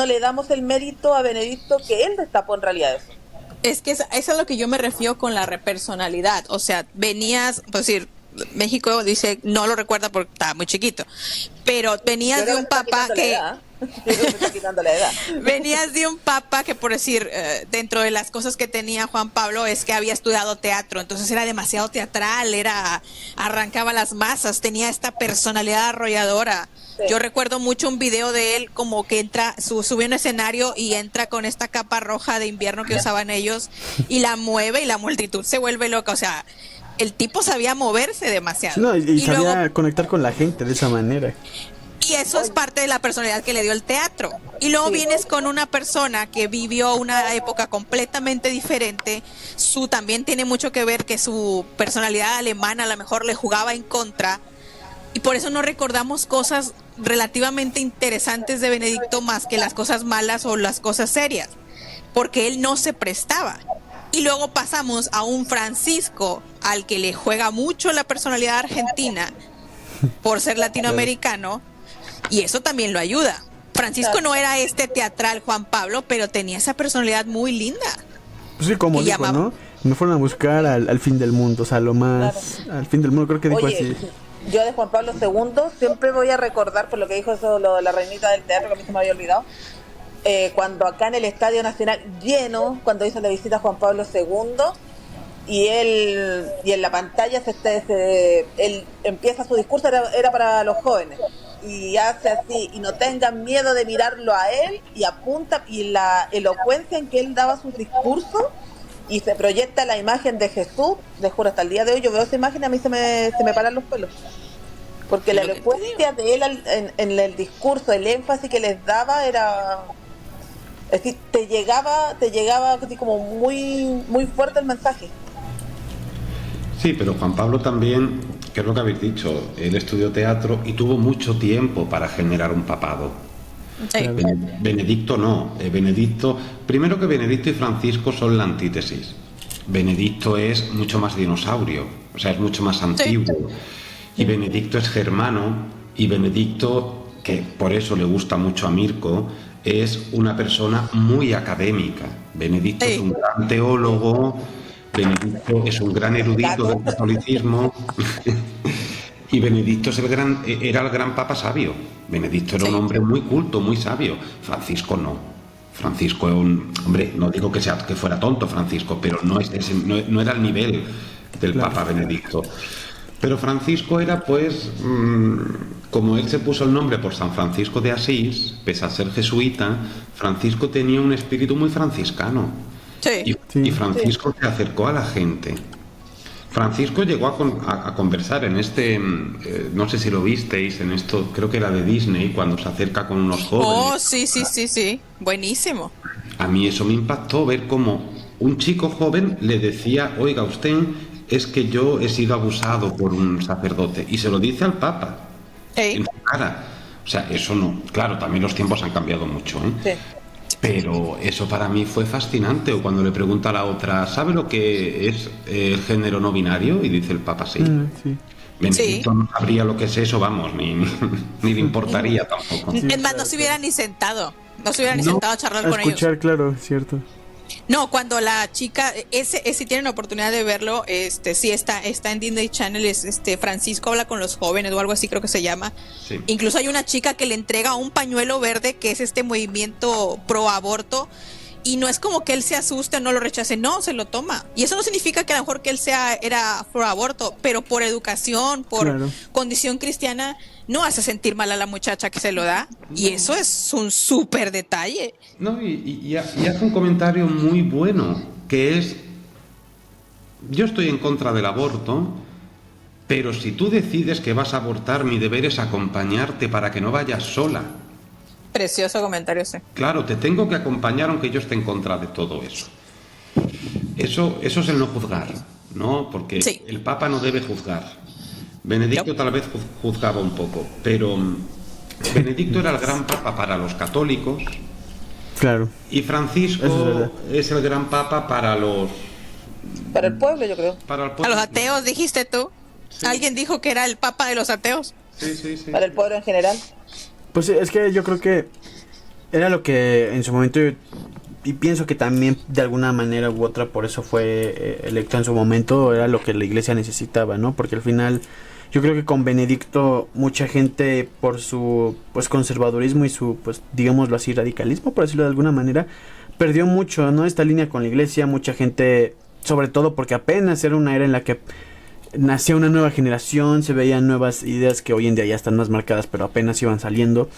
le damos el mérito a Benedicto, que él destapó en realidad eso. Es que eso es a lo que yo me refiero con la repersonalidad. O sea, venías, pues decir, México dice, no lo recuerda porque estaba muy chiquito, pero venías de un papa que... Venías de un papa que, por decir, dentro de las cosas que tenía Juan Pablo es que había estudiado teatro, entonces era demasiado teatral, arrancaba las masas, tenía esta personalidad arrolladora. Sí. Yo recuerdo mucho un video de él como que sube a un escenario y entra con esta capa roja de invierno que usaban ellos y la mueve y la multitud se vuelve loca. O sea, el tipo sabía moverse demasiado. No, y sabía luego conectar con la gente de esa manera. Y eso es parte de la personalidad que le dio el teatro. Y luego vienes con una persona que vivió una época completamente diferente. También tiene mucho que ver que su personalidad alemana a lo mejor le jugaba en contra. Y por eso no recordamos cosas relativamente interesantes de Benedicto más que las cosas malas o las cosas serias, porque él no se prestaba. Y luego pasamos a un Francisco al que le juega mucho la personalidad argentina por ser latinoamericano, y eso también lo ayuda. Francisco no era este teatral Juan Pablo, pero tenía esa personalidad muy linda. Pues sí, como dijo, llamaba, ¿no? Me fueron a buscar al fin del mundo, o sea, lo más... Al fin del mundo, creo que dijo Oye, así. yo de Juan Pablo II siempre voy a recordar, por lo que dijo eso, lo de la reinita del teatro, que a mí se me había olvidado, cuando acá en el Estadio Nacional lleno, cuando hizo la visita a Juan Pablo II, y en la pantalla él empieza su discurso, era para los jóvenes, y hace así, y no tengan miedo de mirarlo a él, y apunta, y la elocuencia en que él daba sus discursos, y se proyecta la imagen de Jesús. Les juro, hasta el día de hoy yo veo esa imagen y a mí se me paran los pelos, porque la elocuencia de él en el discurso, el énfasis que les daba era, es decir, te llegaba así como muy muy fuerte el mensaje. Sí, pero Juan Pablo también, que es lo que habéis dicho, él estudió teatro y tuvo mucho tiempo para generar un papado. sí. Benedicto no. Benedicto, primero que Benedicto y Francisco son la antítesis. Benedicto es mucho más dinosaurio, o sea, es mucho más antiguo. Y Benedicto es germano, y Benedicto, que por eso le gusta mucho a Mirko, es una persona muy académica. Benedicto es un gran teólogo, Benedicto es un gran erudito del catolicismo. Y Benedicto era el gran papa sabio. Benedicto era un hombre muy culto, muy sabio. Francisco no. Francisco es hombre, no digo que fuera tonto Francisco, pero no era el nivel del Papa Benedicto. Pero Francisco era, pues, como él se puso el nombre por San Francisco de Asís, pese a ser jesuita, Francisco tenía un espíritu muy franciscano. Sí. Y Francisco se acercó a la gente. Francisco llegó a conversar en no sé si lo visteis, en esto, creo que era de Disney, cuando se acerca con unos jóvenes. Sí. Buenísimo. A mí eso me impactó, ver cómo un chico joven le decía, oiga usted, es que yo he sido abusado por un sacerdote, y se lo dice al Papa, en su cara. O sea, eso no, claro, también los tiempos han cambiado mucho, ¿eh? Sí. Pero eso para mí fue fascinante. O cuando le pregunta a la otra, ¿sabe lo que es el género no binario? Y dice el Papa, sí. Sí. Benedicto no sabría lo que es eso, vamos, ni le importaría tampoco. Es más, no se hubiera ni sentado. No se hubiera ni sentado a charlar con ellos. Escuchar, claro, cierto. No, cuando la chica, si tienen oportunidad de verlo, sí está en Disney Channel, Francisco habla con los jóvenes o algo así, creo que se llama. Sí. Incluso hay una chica que le entrega un pañuelo verde, que es este movimiento pro aborto, y no es como que él se asuste o no lo rechace, no, se lo toma. Y eso no significa que a lo mejor que él era pro aborto, pero por educación, por condición cristiana, no hace sentir mal a la muchacha que se lo da. Y eso es un súper detalle. No, y hace un comentario muy bueno, que es, yo estoy en contra del aborto, pero si tú decides que vas a abortar, mi deber es acompañarte para que no vayas sola. Precioso comentario, sí. Claro, te tengo que acompañar aunque yo esté en contra de todo eso. Eso es el no juzgar, ¿no? Porque el Papa no debe juzgar. Benedicto tal vez juzgaba un poco, pero Benedicto era el gran Papa para los católicos. Claro. Y Francisco es el gran Papa para el pueblo, yo creo. Para el pueblo. A los ateos, dijiste tú. Sí. ¿Alguien dijo que era el Papa de los ateos? Sí. Para el pueblo en general. Pues es que yo creo que era lo que en su momento, y pienso que también de alguna manera u otra por eso fue electo en su momento, era lo que la iglesia necesitaba, ¿no? Porque al final yo creo que con Benedicto mucha gente, por su pues conservadurismo y su, pues digámoslo así, radicalismo, por decirlo de alguna manera, perdió mucho, ¿no? Esta línea con la iglesia. Mucha gente, sobre todo porque apenas era una era en la que nacía una nueva generación, se veían nuevas ideas que hoy en día ya están más marcadas, pero apenas iban saliendo.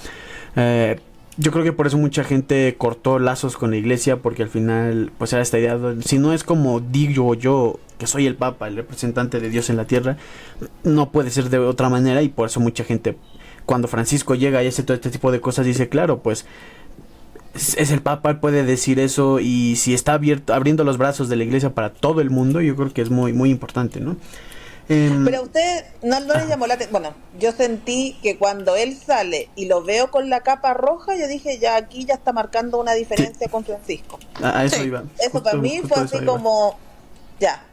Yo creo que por eso mucha gente cortó lazos con la iglesia, porque al final pues era esta idea, si no es como digo yo, que soy el Papa, el representante de Dios en la tierra, no puede ser de otra manera. Y por eso mucha gente, cuando Francisco llega y hace todo este tipo de cosas, dice, claro, pues es el Papa, él puede decir eso, y si está abriendo los brazos de la iglesia para todo el mundo, yo creo que es muy, muy importante, ¿no? Pero a usted no le llamó la atención. Bueno, yo sentí que cuando él sale y lo veo con la capa roja, yo dije, ya aquí ya está marcando una diferencia con Francisco. A eso Sí. iba. Eso Justo- para mí justo fue a eso así iba. como, ya,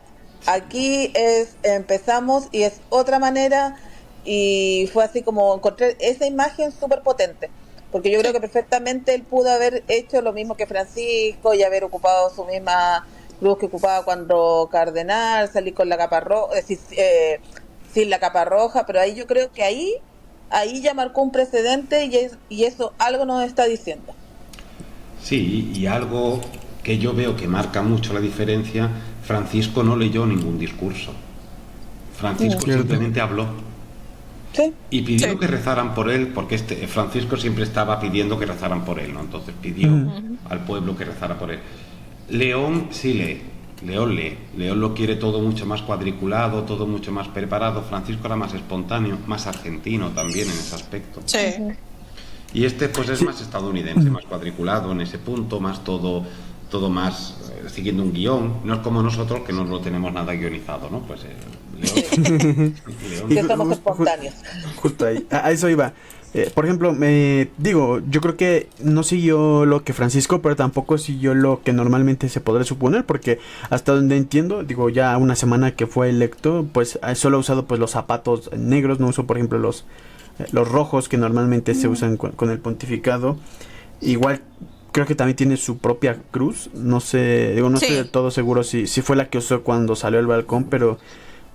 aquí empezamos y es otra manera, y fue así como encontré esa imagen súper potente, porque yo creo que perfectamente él pudo haber hecho lo mismo que Francisco y haber ocupado su misma cruz que ocupaba cuando Cardenal, salir con la capa roja, sin la capa roja, pero ahí yo creo que ahí ya marcó un precedente y eso algo nos está diciendo. Sí, y algo que yo veo que marca mucho la diferencia, Francisco no leyó ningún discurso. Francisco Cierto. simplemente habló Sí, y pidió Sí. que rezaran por él, porque Francisco siempre estaba pidiendo que rezaran por él, ¿no? Entonces pidió al pueblo que rezara por él. León sí lee, León lee, León lo quiere todo mucho más cuadriculado, todo mucho más preparado. Francisco era más espontáneo, más argentino también en ese aspecto. Sí. Y pues es más estadounidense, más cuadriculado en ese punto, más todo más siguiendo un guión. No es como nosotros que no lo tenemos nada guionizado, ¿no? Pues León. que León. somos espontáneos. Justo ahí, a eso iba. Por ejemplo, yo creo que no siguió lo que Francisco, pero tampoco siguió lo que normalmente se podría suponer, porque hasta donde entiendo, digo, ya una semana que fue electo, pues solo ha usado pues los zapatos negros, no usó por ejemplo los rojos que normalmente se usan con el pontificado. Igual creo que también tiene su propia cruz, no sé, digo, no Sí. estoy del todo seguro si fue la que usó cuando salió al balcón, pero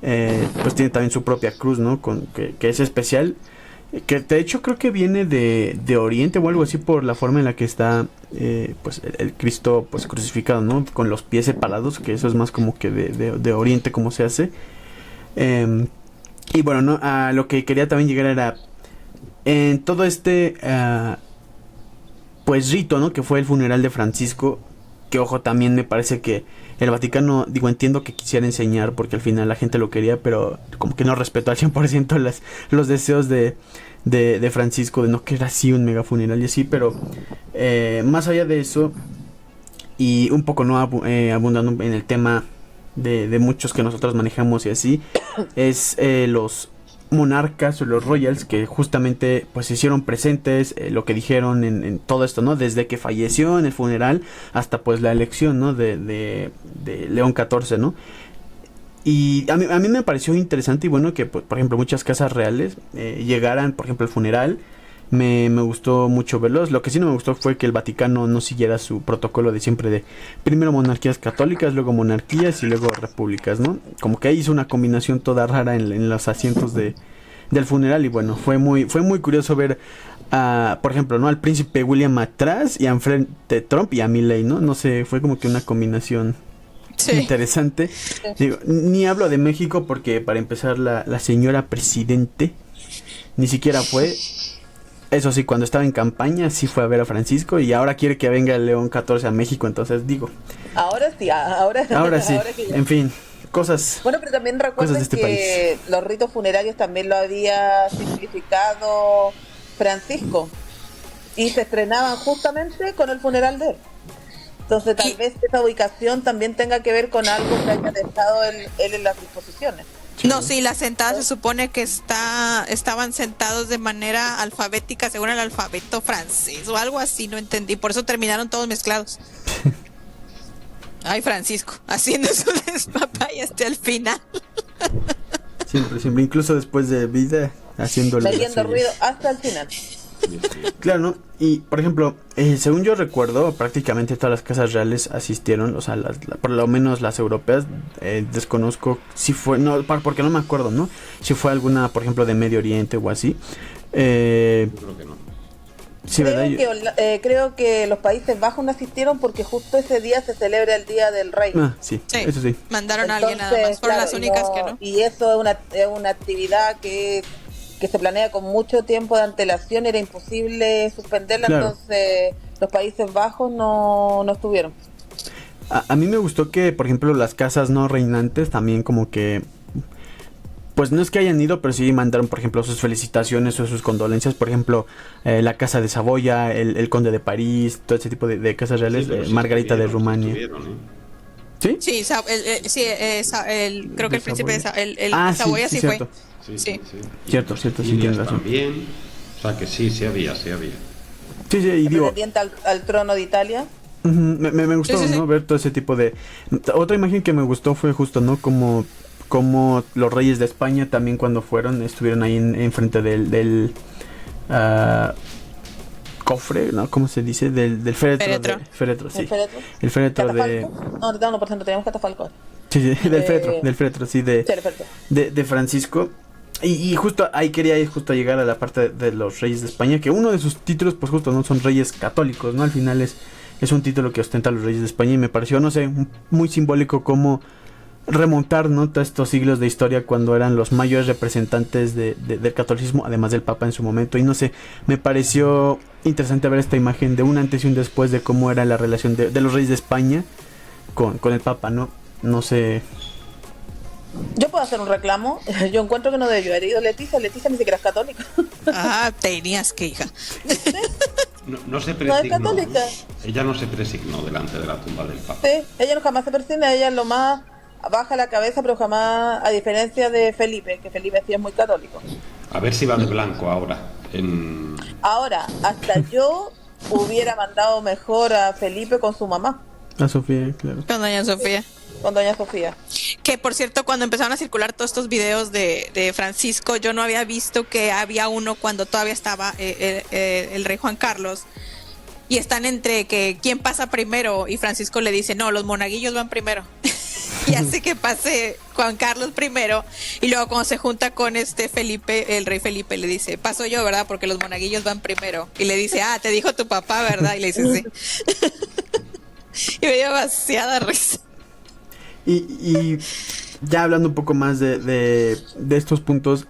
pues tiene también su propia cruz, ¿no? Que es especial. Que de hecho creo que viene de Oriente o algo así por la forma en la que está pues el Cristo pues crucificado, ¿no? Con los pies separados, que eso es más como que de Oriente como se hace. Y bueno, ¿no? A lo que quería también llegar era en todo este pues rito, ¿no? Que fue el funeral de Francisco. Que ojo, también me parece que el Vaticano, digo, entiendo que quisiera enseñar porque al final la gente lo quería, pero como que no respetó al 100% los deseos de Francisco de no querer así un mega funeral y así, pero más allá de eso y un poco no abundando en el tema de muchos que nosotros manejamos y así, es los monarcas o los royals que justamente pues se hicieron presentes, lo que dijeron en todo esto, ¿no? Desde que falleció en el funeral hasta pues la elección, ¿no? De León XIV, ¿no? Y a mí me pareció interesante y bueno que pues, por ejemplo muchas casas reales llegaran por ejemplo al funeral. Me gustó mucho verlos. Lo que sí no me gustó fue que el Vaticano no siguiera su protocolo de siempre de primero monarquías católicas, luego monarquías y luego repúblicas, ¿no? Como que ahí hizo una combinación toda rara en los asientos del funeral y bueno, fue muy curioso ver por ejemplo, ¿no? Al príncipe William atrás y enfrente Trump y a Milley, ¿no? No sé, fue como que una combinación Sí. interesante. Digo, ni hablo de México porque para empezar la señora presidente ni siquiera fue. Eso sí, cuando estaba en campaña sí fue a ver a Francisco y ahora quiere que venga el León XIV a México, entonces digo, Ahora sí, ahora sí, que ya- en fin, cosas. Bueno, pero también Cosas recuerden de este que los ritos funerarios también lo había simplificado Francisco y se estrenaban justamente con el funeral de él. Entonces tal Y- vez esa ubicación también tenga que ver con algo que haya dejado él en las disposiciones. No, sí, las sentadas se supone que estaban sentados de manera alfabética según el alfabeto francés o algo así, no entendí. Por eso terminaron todos mezclados. Ay, Francisco, haciendo su despapaya hasta el final. Siempre, incluso después de vida, haciéndole las Metiendo suyas. ruido hasta el final. Claro, ¿no? Y, por ejemplo, según yo recuerdo, prácticamente todas las casas reales asistieron, o sea, por lo menos las europeas, desconozco si fue, no, porque no me acuerdo, ¿no? Si fue alguna, por ejemplo, de Medio Oriente o así. Yo creo que no. Sí, ¿verdad? Creo que los Países Bajos no asistieron porque justo ese día se celebra el Día del Rey. Sí, Sí, eso sí. mandaron a alguien nada más. Entonces, Fueron claro, las únicas no- que no. Y eso es una actividad que se planea con mucho tiempo de antelación, era imposible suspenderla, Claro. entonces los Países Bajos no estuvieron. A mí me gustó que, por ejemplo, las casas no reinantes también como que... Pues no es que hayan ido, pero sí mandaron, por ejemplo, sus felicitaciones o sus condolencias. Por ejemplo, la Casa de Saboya, el Conde de París, todo ese tipo de casas reales. Sí, pero sí Margarita de estuvieron, Rumania. sí estuvieron, ¿eh? ¿Sí? Sí, creo que el príncipe de el Saboya sí fue. cierto. Sí. Cierto, sí, Indias tienes razón. también. O sea que sí había. Sí, y digo, Pretendiente al trono de Italia. me gustó, Sí. ¿no? Ver todo ese tipo de... Otra imagen que me gustó fue justo, ¿no? Como los reyes de España también cuando estuvieron ahí en frente del cofre, ¿no? ¿Cómo se dice? Del féretro. Féretro, sí. El féretro de... ¿Catafalco? No, por ejemplo, teníamos catafalco. Sí, del féretro, sí, Sí, el féretro. de Francisco. Y justo ahí quería llegar a la parte de los reyes de España, que uno de sus títulos, pues justo, ¿no? Son reyes católicos, ¿no? Al final es un título que ostenta a los reyes de España y me pareció, no sé, muy simbólico como remontar, ¿no? Todos estos siglos de historia cuando eran los mayores representantes del catolicismo, además del Papa en su momento. Y no sé, me pareció interesante ver esta imagen de un antes y un después de cómo era la relación de los reyes de España con el Papa, ¿no? No sé. Yo puedo hacer un reclamo. Yo encuentro que no debió haber ido Leticia. Leticia ni siquiera es católica. Ah, tenías que, hija. No se No es presignó. católica. Ella no se presignó delante de la tumba del Papa. Sí, ella no jamás se persigna, ella es lo más baja la cabeza, pero jamás, a diferencia de Felipe, que Felipe sí es muy católico. A ver si va de blanco ahora. Ahora, hasta yo hubiera mandado mejor a Felipe con su mamá, A Sofía, claro. Con doña Sofía. con doña Sofía. Que por cierto, cuando empezaron a circular todos estos videos de Francisco, yo no había visto que había uno cuando todavía estaba el rey Juan Carlos. Y están entre que quién pasa primero. Y Francisco le dice, no, los monaguillos van primero. Y hace que pase Juan Carlos primero. Y luego cuando se junta con Felipe, el rey Felipe le dice, paso yo, ¿verdad? Porque los monaguillos van primero. Y le dice, te dijo tu papá, ¿verdad? Y le dice, sí. Y me dio demasiada risa. Y ya hablando un poco más de estos puntos,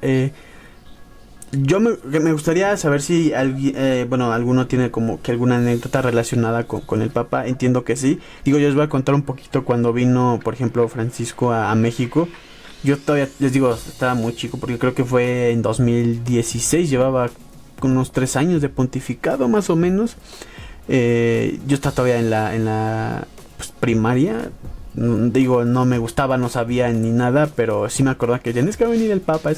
me gustaría saber si alguno tiene como que alguna anécdota relacionada con el Papa. Entiendo que sí. Digo, yo les voy a contar un poquito cuando vino, por ejemplo, Francisco a México. Yo todavía, les digo, estaba muy chico porque creo que fue en 2016, llevaba unos 3 años de pontificado más o menos. Yo estaba todavía en la primaria. Digo, no me gustaba, no sabía ni nada, pero sí me acordaba que decían, es que va a venir el Papa,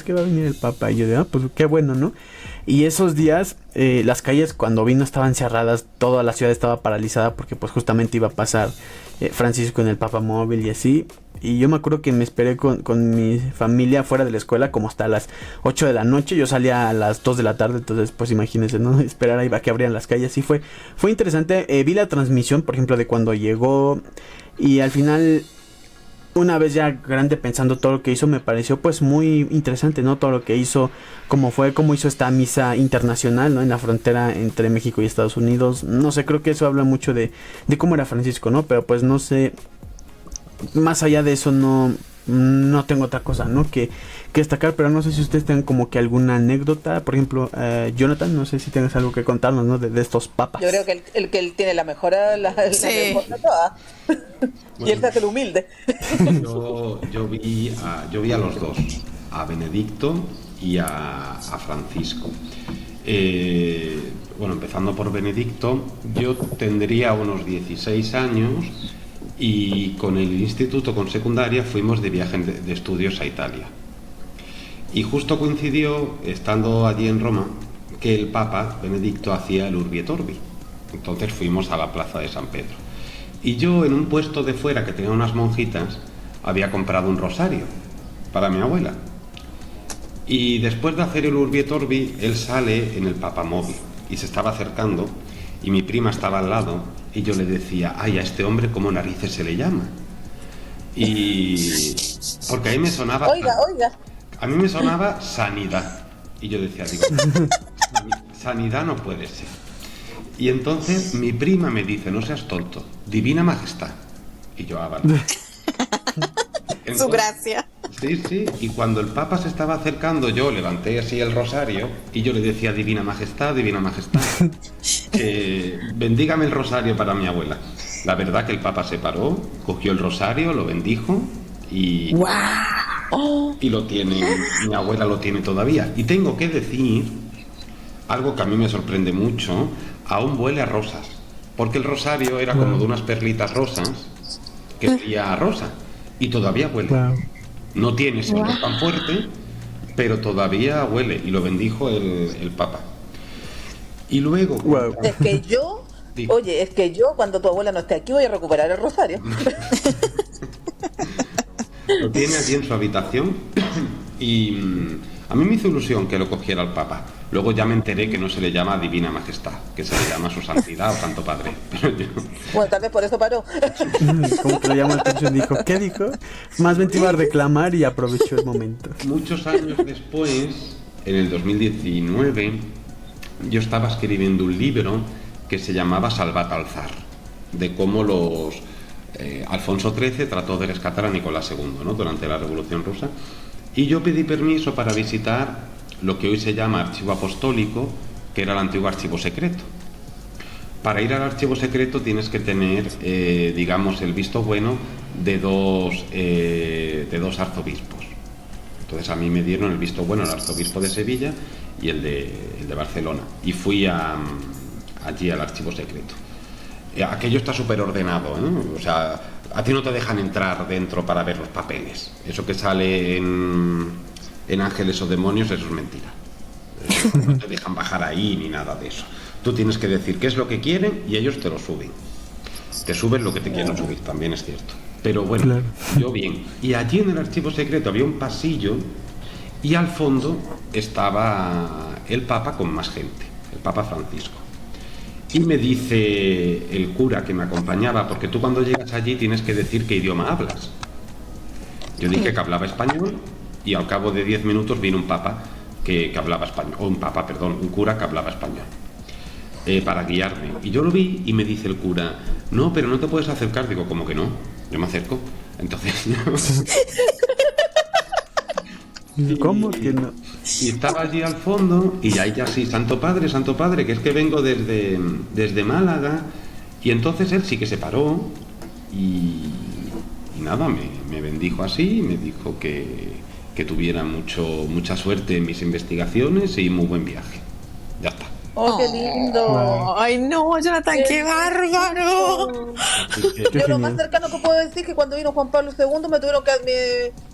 y yo de, pues qué bueno, ¿no? Y esos días, las calles cuando vino estaban cerradas, toda la ciudad estaba paralizada porque pues justamente iba a pasar Francisco en el Papa móvil y así. Y yo me acuerdo que me esperé con mi familia fuera de la escuela como hasta las 8 de la noche. Yo salía a las 2 de la tarde, entonces pues imagínense, ¿no? Esperar ahí a que abrieran las calles. Y fue interesante. Vi la transmisión, por ejemplo, de cuando llegó. Y al final, una vez ya grande pensando todo lo que hizo, me pareció pues muy interesante, ¿no? Todo lo que hizo, cómo hizo esta misa internacional, ¿no? En la frontera entre México y Estados Unidos. No sé, creo que eso habla mucho de cómo era Francisco, ¿no? Pero pues no sé, más allá de eso no tengo otra cosa, ¿no? que destacar, pero no sé si ustedes tienen como que alguna anécdota. Por ejemplo, Jonathan, no sé si tienes algo que contarnos, ¿no? De estos papas. Yo creo que él tiene la mejor, la mejor de todas. Y él se hace el humilde. Yo vi a los dos, a Benedicto y a Francisco. Bueno, empezando por Benedicto, yo tendría unos 16 años y con el instituto, con secundaria, fuimos de viaje de estudios a Italia. Y justo coincidió, estando allí en Roma, que el Papa Benedicto hacía el Urbi et Orbi. Entonces fuimos a la plaza de San Pedro. Y yo, en un puesto de fuera que tenía unas monjitas, había comprado un rosario para mi abuela. Y después de hacer el Urbi et Orbi, él sale en el papamóvil y se estaba acercando, y mi prima estaba al lado, y yo le decía, ay, a este hombre, ¿cómo narices se le llama? Y porque a mí me sonaba... Oiga. A mí me sonaba sanidad. Y yo decía, digo, sanidad no puede ser. Y entonces mi prima me dice, no seas tonto, Divina Majestad. Y yo, vale. Entonces, su gracia. Sí. Y cuando el Papa se estaba acercando, yo levanté así el rosario y yo le decía, Divina Majestad, bendígame el rosario para mi abuela. La verdad que el Papa se paró, cogió el rosario, lo bendijo y... ¡Wow! Y lo tiene, mi abuela lo tiene todavía. Y tengo que decir algo que a mí me sorprende mucho, aún huele a rosas, porque el rosario era como de unas perlitas rosas que olía a rosa y todavía huele. Wow. No tiene ese olor tan fuerte, pero todavía huele y lo bendijo el Papa. Y luego... Wow. Es que yo, Digo. oye, es que yo cuando tu abuela no esté aquí voy a recuperar el rosario. Lo tiene allí en su habitación y a mí me hizo ilusión que lo cogiera el Papa. Luego ya me enteré que no se le llama Divina Majestad, que se le llama Su Santidad o Santo Padre. Pero yo- Bueno, tal vez por eso paró. Como que le llamó la atención, dijo, ¿qué dijo? Más bien te iba a reclamar y aprovechó el momento. Muchos años después, en el 2019, yo estaba escribiendo un libro que se llamaba Salvat al Zar, de cómo Alfonso XIII trató de rescatar a Nicolás II, ¿no? Durante la Revolución Rusa. Y yo pedí permiso para visitar lo que hoy se llama Archivo Apostólico, que era el antiguo archivo secreto. Para ir al archivo secreto tienes que tener, digamos, el visto bueno de dos arzobispos. Entonces a mí me dieron el visto bueno el arzobispo de Sevilla y el de Barcelona. Y fui allí al archivo secreto. Aquello está súper ordenado, ¿eh? O sea, a ti no te dejan entrar dentro para ver los papeles. Eso que sale en Ángeles o Demonios, eso es mentira. No te dejan bajar ahí ni nada de eso. Tú tienes que decir qué es lo que quieren y ellos te lo suben. Te suben lo que te quieren subir, también es cierto. Pero bueno, Claro. yo bien. Y allí en el archivo secreto había un pasillo y al fondo estaba el Papa con más gente, el Papa Francisco. Y me dice el cura que me acompañaba, porque tú cuando llegas allí tienes que decir qué idioma hablas. Yo dije que hablaba español y al cabo de 10 minutos vino un papa que hablaba español, un cura que hablaba español, para guiarme. Y yo lo vi y me dice el cura, no, pero no te puedes acercar. Digo, ¿cómo que no? Yo me acerco. Entonces ¿Cómo que no? y estaba allí al fondo y ahí ya sí, Santo Padre, que es que vengo desde Málaga. Y entonces él sí que se paró y nada, me bendijo así, me dijo que tuviera mucha suerte en mis investigaciones y muy buen viaje. Ya está. ¡Oh, qué lindo! Ay, no, Jonathan, qué bárbaro. Así que- Qué Yo lo más genial. cercano que puedo decir es que cuando vino Juan Pablo II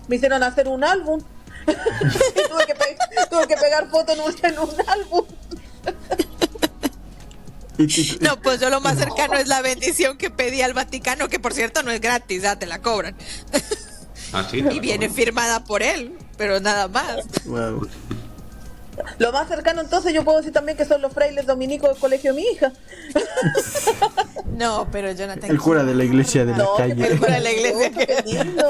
me hicieron hacer un álbum. Y tuve que pegar fotos en un álbum. Y No, pues yo lo más cercano es la bendición que pedí al Vaticano, que por cierto no es gratis, ya te la cobran. Ah, sí, Y viene firmada por él, pero nada más. wow. Lo más cercano entonces yo puedo decir también que son los frailes dominicos del colegio de mi hija. No, pero Jonathan. El cura de la iglesia de la No, calle. el cura de la iglesia. Qué lindo.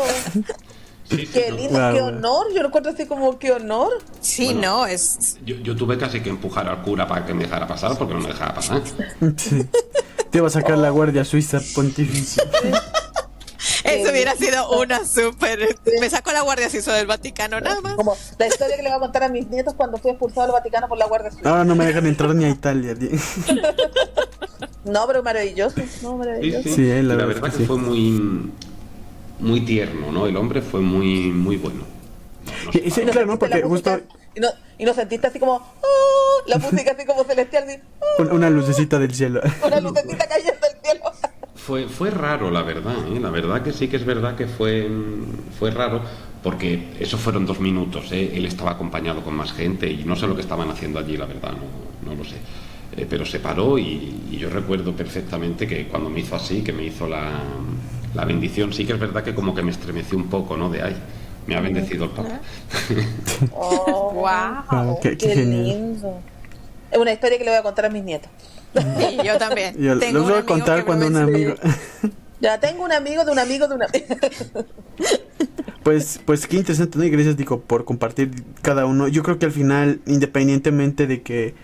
Sí, sí, Qué no. lindo, Wow. qué honor. Yo lo encuentro así como qué honor. Sí, Bueno. no, es. Yo tuve casi que empujar al cura para que me dejara pasar porque no me dejaba pasar. Sí. Te va a sacar la Guardia Suiza Pontificia. Eso hubiera sido una súper. Me saco la Guardia Suiza del Vaticano, nada más. Como la historia que le voy a contar a mis nietos cuando fui expulsado del Vaticano por la Guardia Civil. Ahora no me dejan entrar ni a Italia. No, pero maravilloso. No, Sí, maravilloso. sí. Sí, la Y la verdad verdad es que que sí. fue muy tierno, ¿no? El hombre fue muy bueno. No Sí, sí, Y no claro, ¿no? sentiste Porque la música- justo y no sentiste así como "Oh", la música así como celestial, así, una lucecita del cielo. una lucecita cayendo del cielo. Fue raro, la verdad, ¿eh? La verdad que sí que es verdad que fue raro, porque eso fueron 2 minutos, ¿eh? Él estaba acompañado con más gente y no sé lo que estaban haciendo allí, la verdad, no lo sé. Pero se paró y yo recuerdo perfectamente que cuando me hizo así, que me hizo la bendición, sí que es verdad que como que me estremeció un poco, ¿no? De ay, me ha bendecido el Papa. Oh, Wow. Qué qué genial. lindo. Es una historia que le voy a contar a mis nietos. Sí, yo también. Yo Tengo los voy un a amigo contar que me cuando un va a amigo. Ya tengo un amigo de un amigo de un amigo. Pues qué interesante, ¿no? Y gracias, Dico, por compartir cada uno. Yo creo que al final, independientemente de que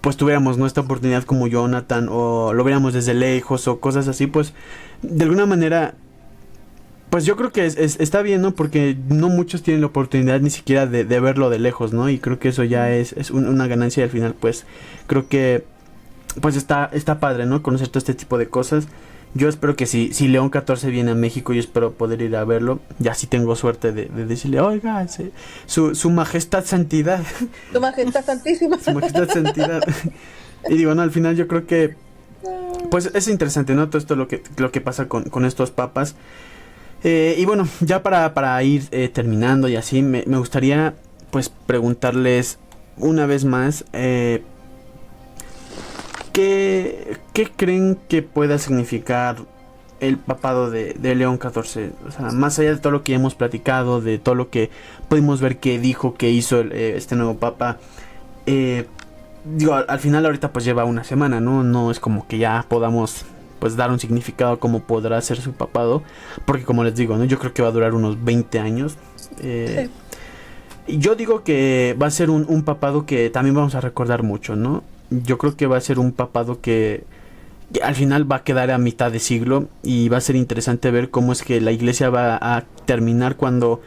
pues tuviéramos nuestra oportunidad como Jonathan o lo viéramos desde lejos o cosas así, pues de alguna manera pues yo creo que está bien, ¿no? Porque no muchos tienen la oportunidad ni siquiera de verlo de lejos, ¿no? Y creo que eso ya es una ganancia y al final pues creo que pues está padre, ¿no? Conocer todo este tipo de cosas. Yo espero que si León XIV viene a México, yo espero poder ir a verlo. Ya sí tengo suerte de decirle, oiga, su majestad santidad. Tu majestad santísima. Su majestad santidad. Y digo, no, al final yo creo que pues es interesante, ¿no? Todo esto lo que pasa con estos papas. Y bueno, ya para ir terminando y así, me gustaría pues preguntarles una vez más, ¿qué creen que pueda significar el papado de León XIV? O sea, más allá de todo lo que ya hemos platicado, de todo lo que pudimos ver que dijo, que hizo este nuevo papa, digo, al final ahorita pues lleva una semana, ¿no? No es como que ya podamos pues dar un significado como podrá ser su papado, porque como les digo, ¿no? Yo creo que va a durar unos 20 años. Sí. Y yo digo que va a ser un papado que también vamos a recordar mucho, ¿no? Yo creo que va a ser un papado que al final va a quedar a mitad de siglo, y va a ser interesante ver cómo es que la iglesia va a terminar cuando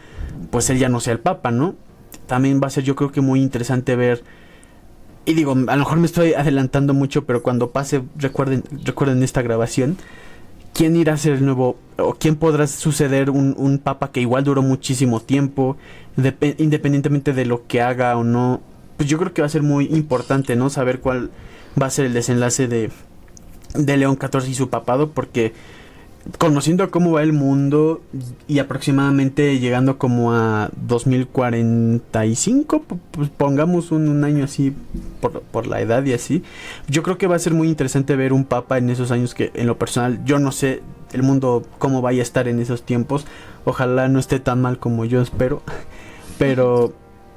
pues él ya no sea el papa, ¿no? También va a ser, yo creo que muy interesante ver. Y digo, a lo mejor me estoy adelantando mucho, pero cuando pase, recuerden esta grabación, ¿quién irá a ser el nuevo, o quién podrá suceder un papa que igual duró muchísimo tiempo, independientemente de lo que haga o no? Pues yo creo que va a ser muy importante, ¿no? Saber cuál va a ser el desenlace de León XIV y su papado, porque conociendo cómo va el mundo y aproximadamente llegando como a 2045, pues pongamos un año así por la edad y así, yo creo que va a ser muy interesante ver un papa en esos años, que en lo personal yo no sé el mundo cómo vaya a estar en esos tiempos. Ojalá no esté tan mal como yo espero, pero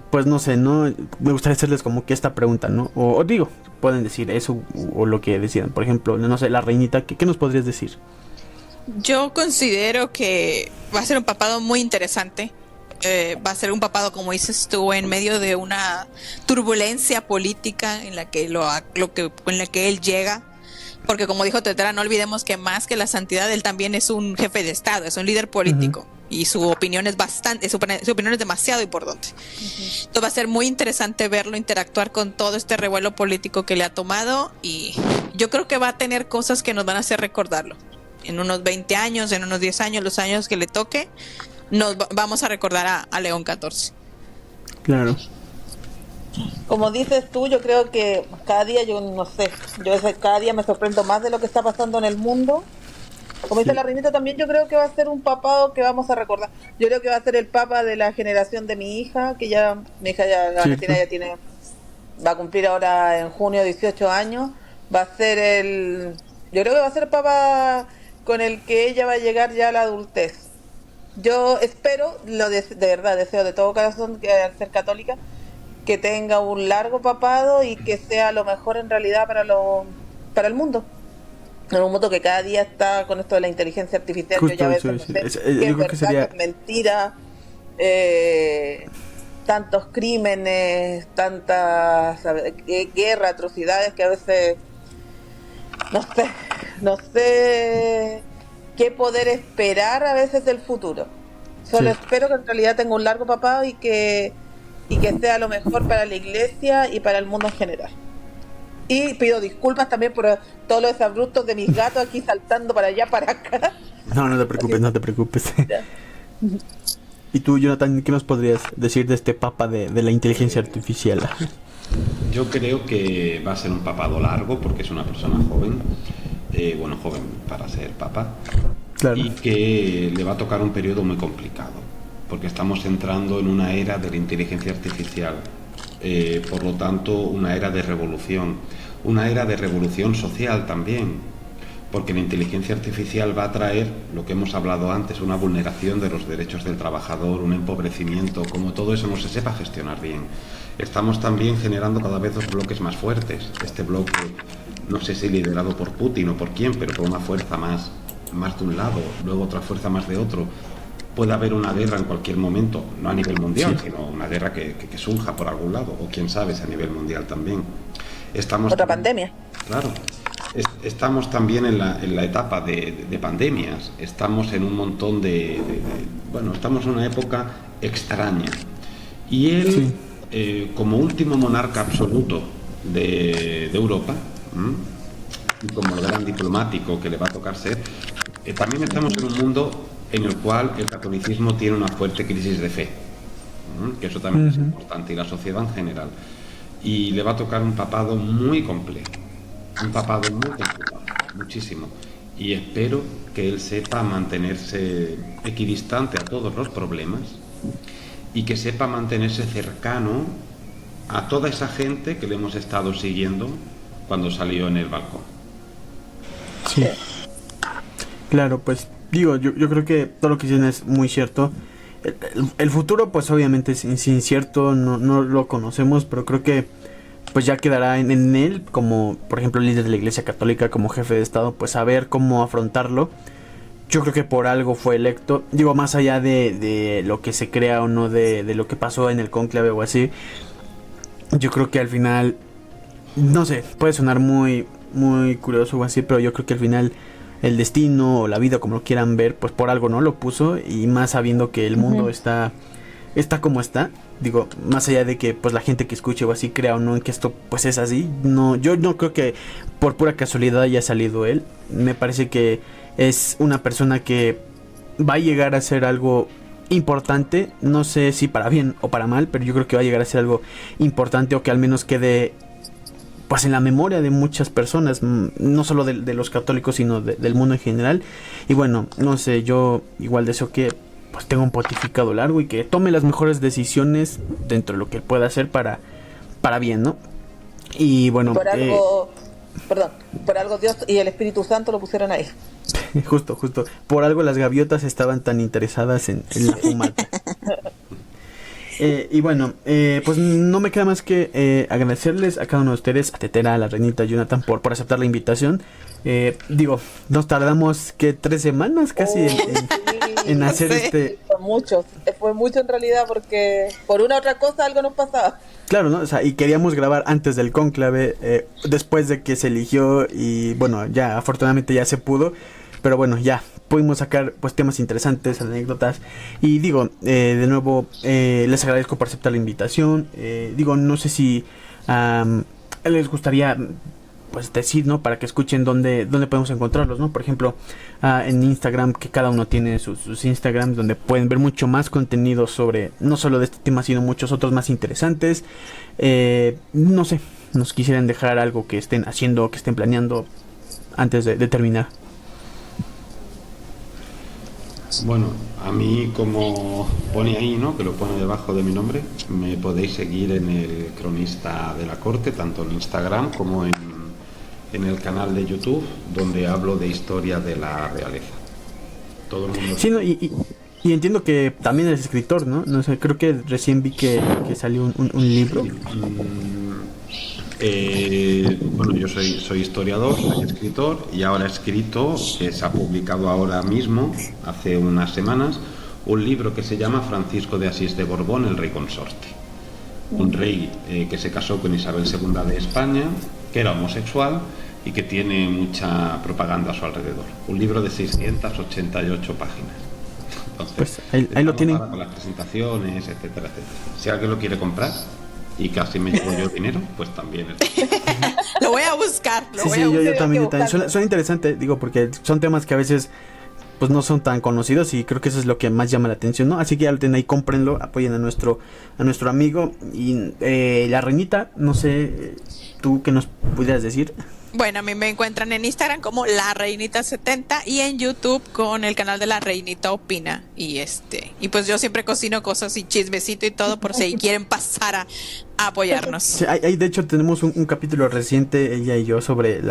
pues no sé, ¿no? Me gustaría hacerles como que esta pregunta, ¿no? O digo, pueden decir eso o lo que decidan. Por ejemplo, no sé, la reinita, ¿qué nos podrías decir? Yo considero que va a ser un papado muy interesante. Va a ser un papado, como dices tú, en medio de una turbulencia política en la que en la que él llega. Porque como dijo Tetera, no olvidemos que más que la santidad, él también es un jefe de estado, es un líder político. Y su opinión es su opinión es demasiado importante. Entonces va a ser muy interesante verlo interactuar con todo este revuelo político que le ha tomado, y yo creo que va a tener cosas que nos van a hacer recordarlo. En unos 20 años, en unos 10 años, los años que le toque, vamos a recordar a León XIV. Claro. Como dices tú, yo creo que cada día, yo no sé, cada día me sorprendo más de lo que está pasando en el mundo. Como dice la reinita, también yo creo que va a ser un papado que vamos a recordar. Yo creo que va a ser el papa de la generación de mi hija, que ya, mi hija ya, la Valentina ya tiene, va a cumplir ahora en junio 18 años. Va a ser yo creo que va a ser el papa con el que ella va a llegar ya a la adultez. Yo espero, de verdad, deseo de todo corazón, que al ser católica, que tenga un largo papado y que sea lo mejor en realidad para el mundo. En un mundo que cada día está con esto de la inteligencia artificial. Justo, yo ya a veces no sé qué es verdad, qué es mentira, tantos crímenes, tantas guerras, atrocidades, que a veces no sé qué poder esperar a veces del futuro. Solo espero que en realidad tenga un largo papado y que sea lo mejor para la iglesia y para el mundo en general. Y pido disculpas también por todos los abruptos de mis gatos aquí saltando para allá, para acá. No te preocupes. ¿Y tú, Jonathan, qué nos podrías decir de este papa de la inteligencia artificial? Yo creo que va a ser un papado largo, porque es una persona joven, joven para ser papa, claro. Y que le va a tocar un periodo muy complicado, porque estamos entrando en una era de la inteligencia artificial, por lo tanto una era de revolución social también, porque la inteligencia artificial va a traer, lo que hemos hablado antes, una vulneración de los derechos del trabajador, un empobrecimiento, como todo eso no se sepa gestionar bien. Estamos también generando cada vez dos bloques más fuertes. Este bloque, no sé si liderado por Putin o por quién, pero por una fuerza más de un lado, luego otra fuerza más de otro. Puede haber una guerra en cualquier momento, no a nivel mundial, sino una guerra que surja por algún lado, o quién sabe si a nivel mundial también. Otra pandemia. Claro. Estamos también en la etapa de pandemias. Estamos en un montón estamos en una época extraña. Y él, como último monarca absoluto de Europa, y como el gran diplomático que le va a tocar ser, también estamos en un mundo en el cual el catolicismo tiene una fuerte crisis de fe, que eso también es importante, y la sociedad en general. Y le va a tocar un papado muy complejo, un papado muy complicado. muchísimo. Y espero que él sepa mantenerse equidistante a todos los problemas y que sepa mantenerse cercano a toda esa gente que le hemos estado siguiendo cuando salió en el balcón. Sí. Claro, pues digo, yo creo que todo lo que dicen es muy cierto. El futuro pues obviamente es incierto, no lo conocemos, pero creo que pues ya quedará en él, como por ejemplo el líder de la Iglesia Católica, como jefe de Estado, pues saber cómo afrontarlo. Yo creo que por algo fue electo, digo, más allá de lo que se crea o no de lo que pasó en el cónclave o así. Yo creo que al final, no sé, puede sonar muy curioso o así, pero yo creo que al final el destino o la vida, como lo quieran ver, pues por algo no lo puso, y más sabiendo que el mundo está como está. Digo, más allá de que pues la gente que escuche o así crea o no en que esto pues es así, no, yo no creo que por pura casualidad haya salido él. Me parece que es una persona que va a llegar a ser algo importante, no sé si para bien o para mal, pero yo creo que va a llegar a ser algo importante, o que al menos quede pues en la memoria de muchas personas, no solo de los católicos, sino del mundo en general. Y bueno, no sé, yo igual deseo que pues tenga un pontificado largo y que tome las mejores decisiones dentro de lo que él pueda hacer para bien, ¿no? Y bueno, por algo Dios y el Espíritu Santo lo pusieron ahí. Justo, por algo las gaviotas estaban tan interesadas en la fumata. Y bueno, pues no me queda más que agradecerles a cada uno de ustedes, a Tetera, a la Reinita, a Jonathan, por aceptar la invitación. Digo, nos tardamos que 3 semanas casi en hacer este... Fue mucho en realidad, porque por una u otra cosa algo nos pasaba. Claro, ¿no? O sea, y queríamos grabar antes del cónclave, después de que se eligió, y bueno, ya afortunadamente ya se pudo. Pero bueno, ya pudimos sacar pues temas interesantes, anécdotas. Y digo, de nuevo, les agradezco por aceptar la invitación. Digo, no sé si les gustaría pues decir, ¿no? Para que escuchen dónde podemos encontrarlos, ¿no? Por ejemplo, en Instagram, que cada uno tiene sus Instagrams, donde pueden ver mucho más contenido sobre, no solo de este tema, sino muchos otros más interesantes. No sé, nos quisieran dejar algo que estén haciendo, que estén planeando antes de terminar. Bueno, a mí, como pone ahí, ¿no?, que lo pone debajo de mi nombre, me podéis seguir en el Cronista de la Corte, tanto en Instagram como en el canal de YouTube, donde hablo de historia de la realeza. Todo el mundo... Sí, no, y entiendo que también eres escritor, ¿no? No sé, creo que recién vi que salió un libro. Bueno, yo soy historiador, soy escritor, y ahora he escrito, que se ha publicado ahora mismo, hace unas semanas, un libro que se llama Francisco de Asís de Borbón, el rey consorte. Un rey que se casó con Isabel II de España, que era homosexual y que tiene mucha propaganda a su alrededor. Un libro de 688 páginas. Entonces, pues ahí lo tienen. Con las presentaciones, etcétera, etcétera. Si alguien lo quiere comprar y casi me llevo yo dinero, pues también es... Lo voy a buscar. Yo también. Suena interesante, digo, porque son temas que a veces pues no son tan conocidos, y creo que eso es lo que más llama la atención, ¿no? Así que ya lo tienen ahí, cómprenlo, apoyen a nuestro amigo. Y la Reinita, no sé, ¿tú qué nos pudieras decir? Bueno, a mí me encuentran en Instagram como La Reinita70 y en YouTube con el canal de La Reinita Opina. Y pues yo siempre cocino cosas y chismecito y todo, por si quieren pasar a apoyarnos. Sí, ahí de hecho tenemos un capítulo reciente, ella y yo, sobre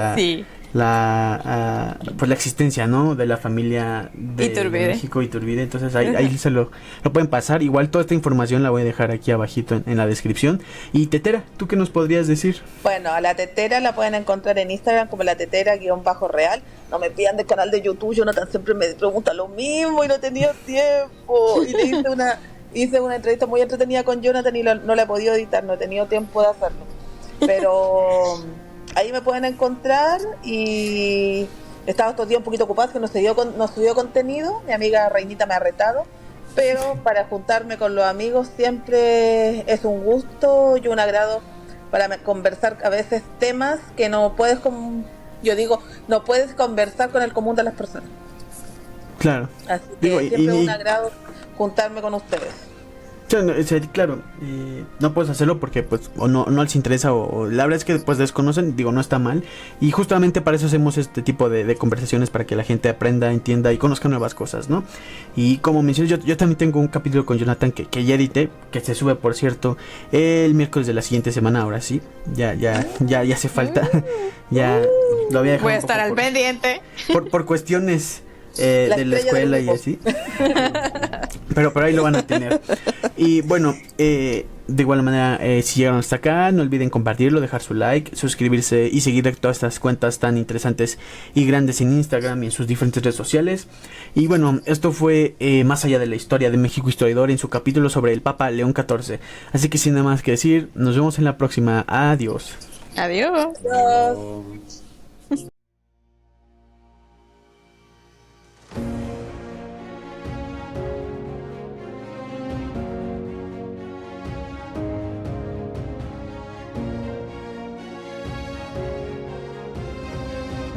pues la existencia, ¿no?, de la familia de México, Iturbide. Entonces ahí se lo pueden pasar. Igual toda esta información la voy a dejar aquí abajito en la descripción. Y Tetera, ¿tú qué nos podrías decir? Bueno, a la Tetera la pueden encontrar en Instagram como la Tetera_real. No me pidan del canal de YouTube, Jonathan siempre me pregunta lo mismo y no he tenido tiempo. Y le hice una entrevista muy entretenida con Jonathan y no la he podido editar, no he tenido tiempo de hacerlo. Pero ahí me pueden encontrar, y estaba estos días un poquito ocupada, que no subió contenido. Mi amiga Reinita me ha retado, pero para juntarme con los amigos siempre es un gusto y un agrado para conversar a veces temas que no puedes conversar con el común de las personas. Claro. Así que siempre es un agrado juntarme con ustedes. Claro, no puedes hacerlo porque pues o no les interesa o la verdad es que pues desconocen, digo, no está mal. Y justamente para eso hacemos este tipo de conversaciones, para que la gente aprenda, entienda y conozca nuevas cosas, ¿no? Y como mencioné, yo también tengo un capítulo con Jonathan que ya edité, que se sube, por cierto, el miércoles de la siguiente semana. Ahora sí, ya hace falta. Ya lo había dejado. Voy a estar al pendiente. Por cuestiones de la escuela y así. Pero ahí lo van a tener. Y bueno, de igual manera, si llegaron hasta acá, no olviden compartirlo, dejar su like, suscribirse y seguir todas estas cuentas tan interesantes y grandes en Instagram y en sus diferentes redes sociales. Y bueno, esto fue Más allá de la historia de México Historiador, en su capítulo sobre el Papa León XIV. Así que sin nada más que decir, nos vemos en la próxima. Adiós. Adiós. Adiós.